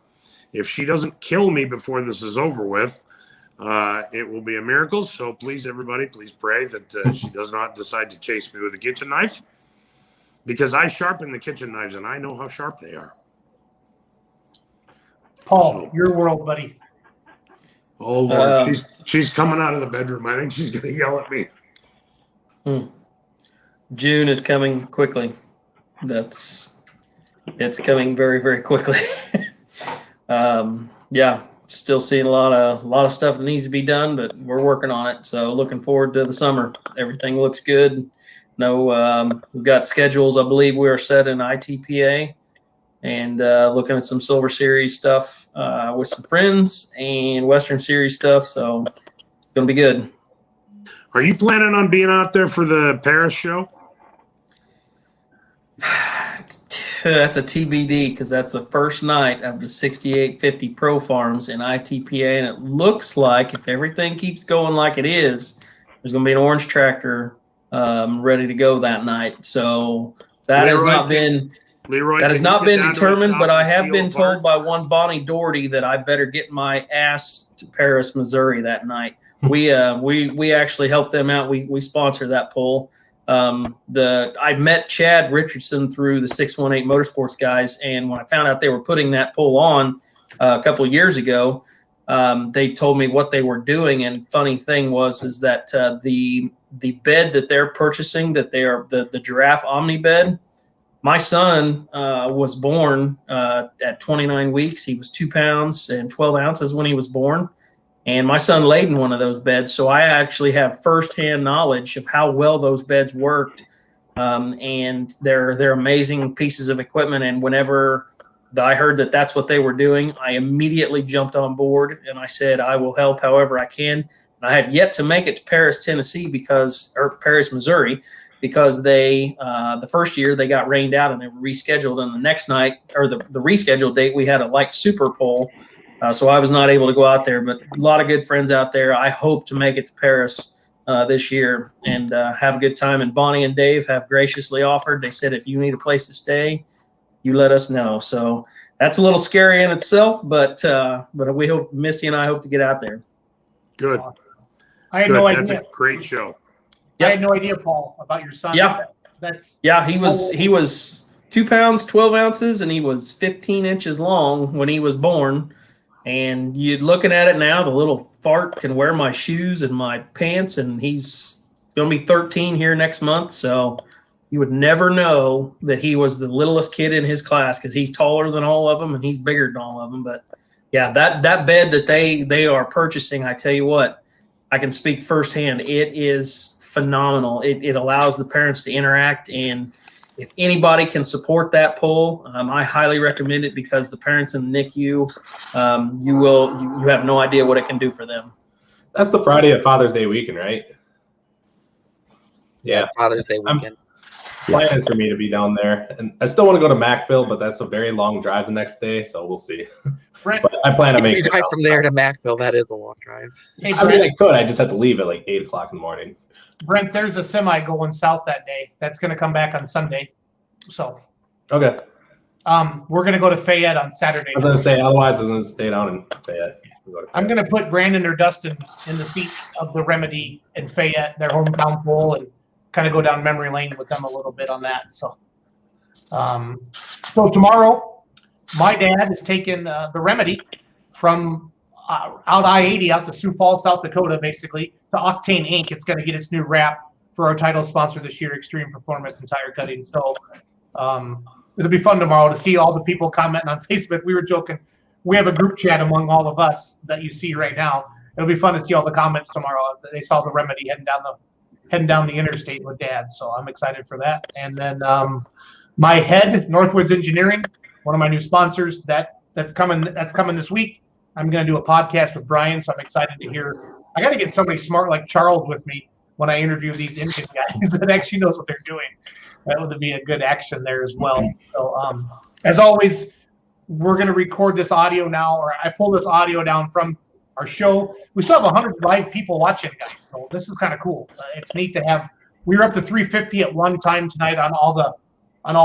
if she doesn't kill me before this is over with, it will be a miracle. So please, everybody, please pray that she does not decide to chase me with a kitchen knife, because I sharpen the kitchen knives and I know how sharp they are. Paul, your world, buddy. Oh Lord, she's coming out of the bedroom. I think she's going to yell at me. June is coming quickly. It's coming very, very quickly. Yeah, still seeing a lot of stuff that needs to be done, but we're working on it. So looking forward to the summer. Everything looks good. No, we've got schedules. I believe we are set in ITPA and looking at some Silver Series stuff with some friends and Western Series stuff. So it's going to be good. Are you planning on being out there for the Paris show? That's a TBD because that's the first night of the 6850 Pro Farms in ITPA, and it looks like if everything keeps going like it is, there's going to be an orange tractor ready to go that night. So that has not been determined, but I have been told by one Bonnie Doherty that I better get my ass to Paris, Missouri that night. We actually help them out. We sponsor that poll. I met Chad Richardson through the 618 Motorsports guys, and when I found out they were putting that poll on a couple of years ago, they told me what they were doing. And funny thing is that the bed that they're purchasing, that they are the giraffe omni bed. My son was born at 29 weeks. He was 2 pounds and 12 ounces when he was born. And my son laid in one of those beds. So I actually have firsthand knowledge of how well those beds worked. And they're amazing pieces of equipment. And whenever I heard that that's what they were doing, I immediately jumped on board and I said, I will help however I can. And I have yet to make it to Paris, Paris, Missouri, because the first year they got rained out and they were rescheduled. And the next night, or the rescheduled date, we had a light super pole. So I was not able to go out there, but a lot of good friends out there. I hope to make it to Paris this year and have a good time. And Bonnie and Dave have graciously offered. They said, if you need a place to stay, you let us know. So that's a little scary in itself, but we hope, Misty and I hope to get out there. Good. I had no idea. That's a great show. I had no idea, Paul, about your son. He was 2 pounds, 12 ounces, and he was 15 inches long when he was born. And you're looking at it now, the little fart can wear my shoes and my pants, and he's going to be 13 here next month. So you would never know that he was the littlest kid in his class because he's taller than all of them and he's bigger than all of them. But yeah, that bed that they are purchasing, I tell you what, I can speak firsthand. It is phenomenal. It allows the parents to interact, and if anybody can support that pull, I highly recommend it because the parents in the NICU, you have no idea what it can do for them. That's the Friday of Father's Day weekend, right? Yeah, Father's Day weekend. Plan is for me to be down there, and I still want to go to Macville, but that's a very long drive the next day, so we'll see. Brent, But I plan to If make you it drive out. from there to Macville, that is a long drive. hey, I mean, Brent, I could. I just have to leave at like 8 o'clock in the morning. Brent, there's a semi going south that day. That's going to come back on Sunday. So Okay. we're going to go to Fayette on Saturday. I was gonna say otherwise I was gonna stay down and Fayette. I'm going to put Brandon or Dustin in the seat of the Remedy in Fayette, their hometown pool, and kind of go down memory lane with them a little bit on that. So, so tomorrow, my dad is taking the Remedy from out I-80 out to Sioux Falls, South Dakota, basically to Octane Inc. It's going to get its new wrap for our title sponsor this year, Extreme Performance and Tire Cutting. So it'll be fun tomorrow to see all the people commenting on Facebook. We were joking. We have a group chat among all of us that you see right now. It'll be fun to see all the comments tomorrow. They saw the Remedy heading down the interstate with Dad, so I'm excited for that. And then my head, Northwoods Engineering, one of my new sponsors, that's coming this week. I'm going to do a podcast with Brian, so I'm excited to hear. I got to get somebody smart like Charles with me when I interview these engine guys that actually knows what they're doing. That would be a good action there as well. So as always, we're going to record this audio now, or I pull this audio down from our show. We still have 100 live people watching, guys. So this is kind of cool. It's neat to have. We were up to 350 at one time tonight on all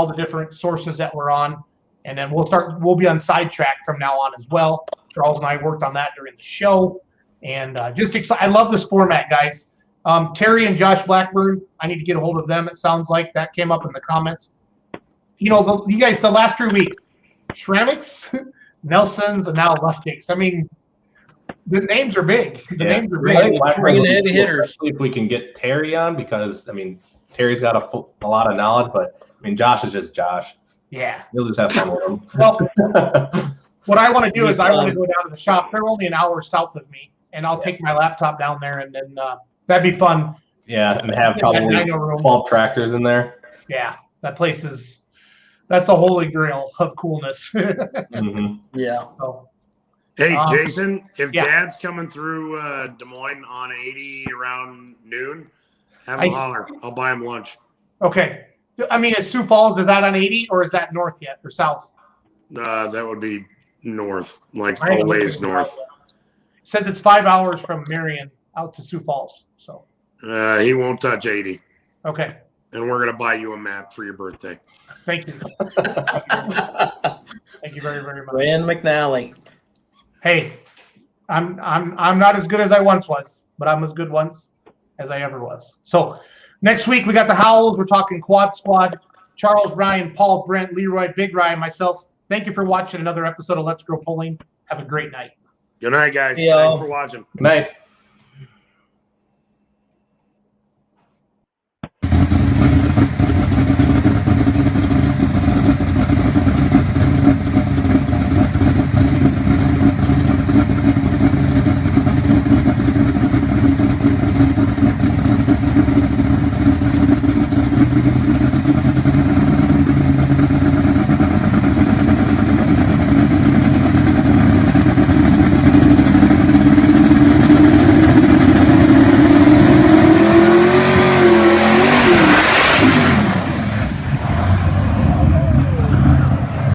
the different sources that we're on, and then we'll be on Sidetrack from now on as well. Charles and I worked on that during the show, and just excited. I love this format, guys. Terry and Josh Blackburn, I need to get a hold of them. It sounds like that came up in the comments. You know, you guys, the last 3 weeks, Schrammitz, Nelson's, and now Lustigs. I mean, the names are big. The names are big. Bringing heavy hitters. If we can get Terry on, because I mean, Terry's got a lot of knowledge, but I mean, Josh is just Josh. Yeah. You'll just have fun with him. Well, what I want to do is I want to go down to the shop. They're only an hour south of me, and I'll take my laptop down there, and then that'd be fun. Yeah, and have probably 12 tractors in there. Yeah, that place that's a holy grail of coolness. Mm-hmm. Yeah. So, Hey, Jason, if yeah. Dad's coming through Des Moines on 80 around noon, have a holler. I'll buy him lunch. okay. I mean, is Sioux Falls, is that on 80 or is that north yet or south? That would be north, like always north. Says it's 5 hours from Marion out to Sioux Falls. So, He won't touch 80. okay. And we're gonna buy you a map for your birthday. Thank you. Thank you very, very much. Rand McNally. Hey, I'm not as good as I once was, but I'm as good once as I ever was. So next week we got the Howls. We're talking Quad Squad. Charles, Ryan, Paul, Brent, Leroy, Big Ryan, myself. Thank you for watching another episode of Let's Grow Pulling. Have a great night. Good night, guys. See y'all. Thanks for watching. Good night.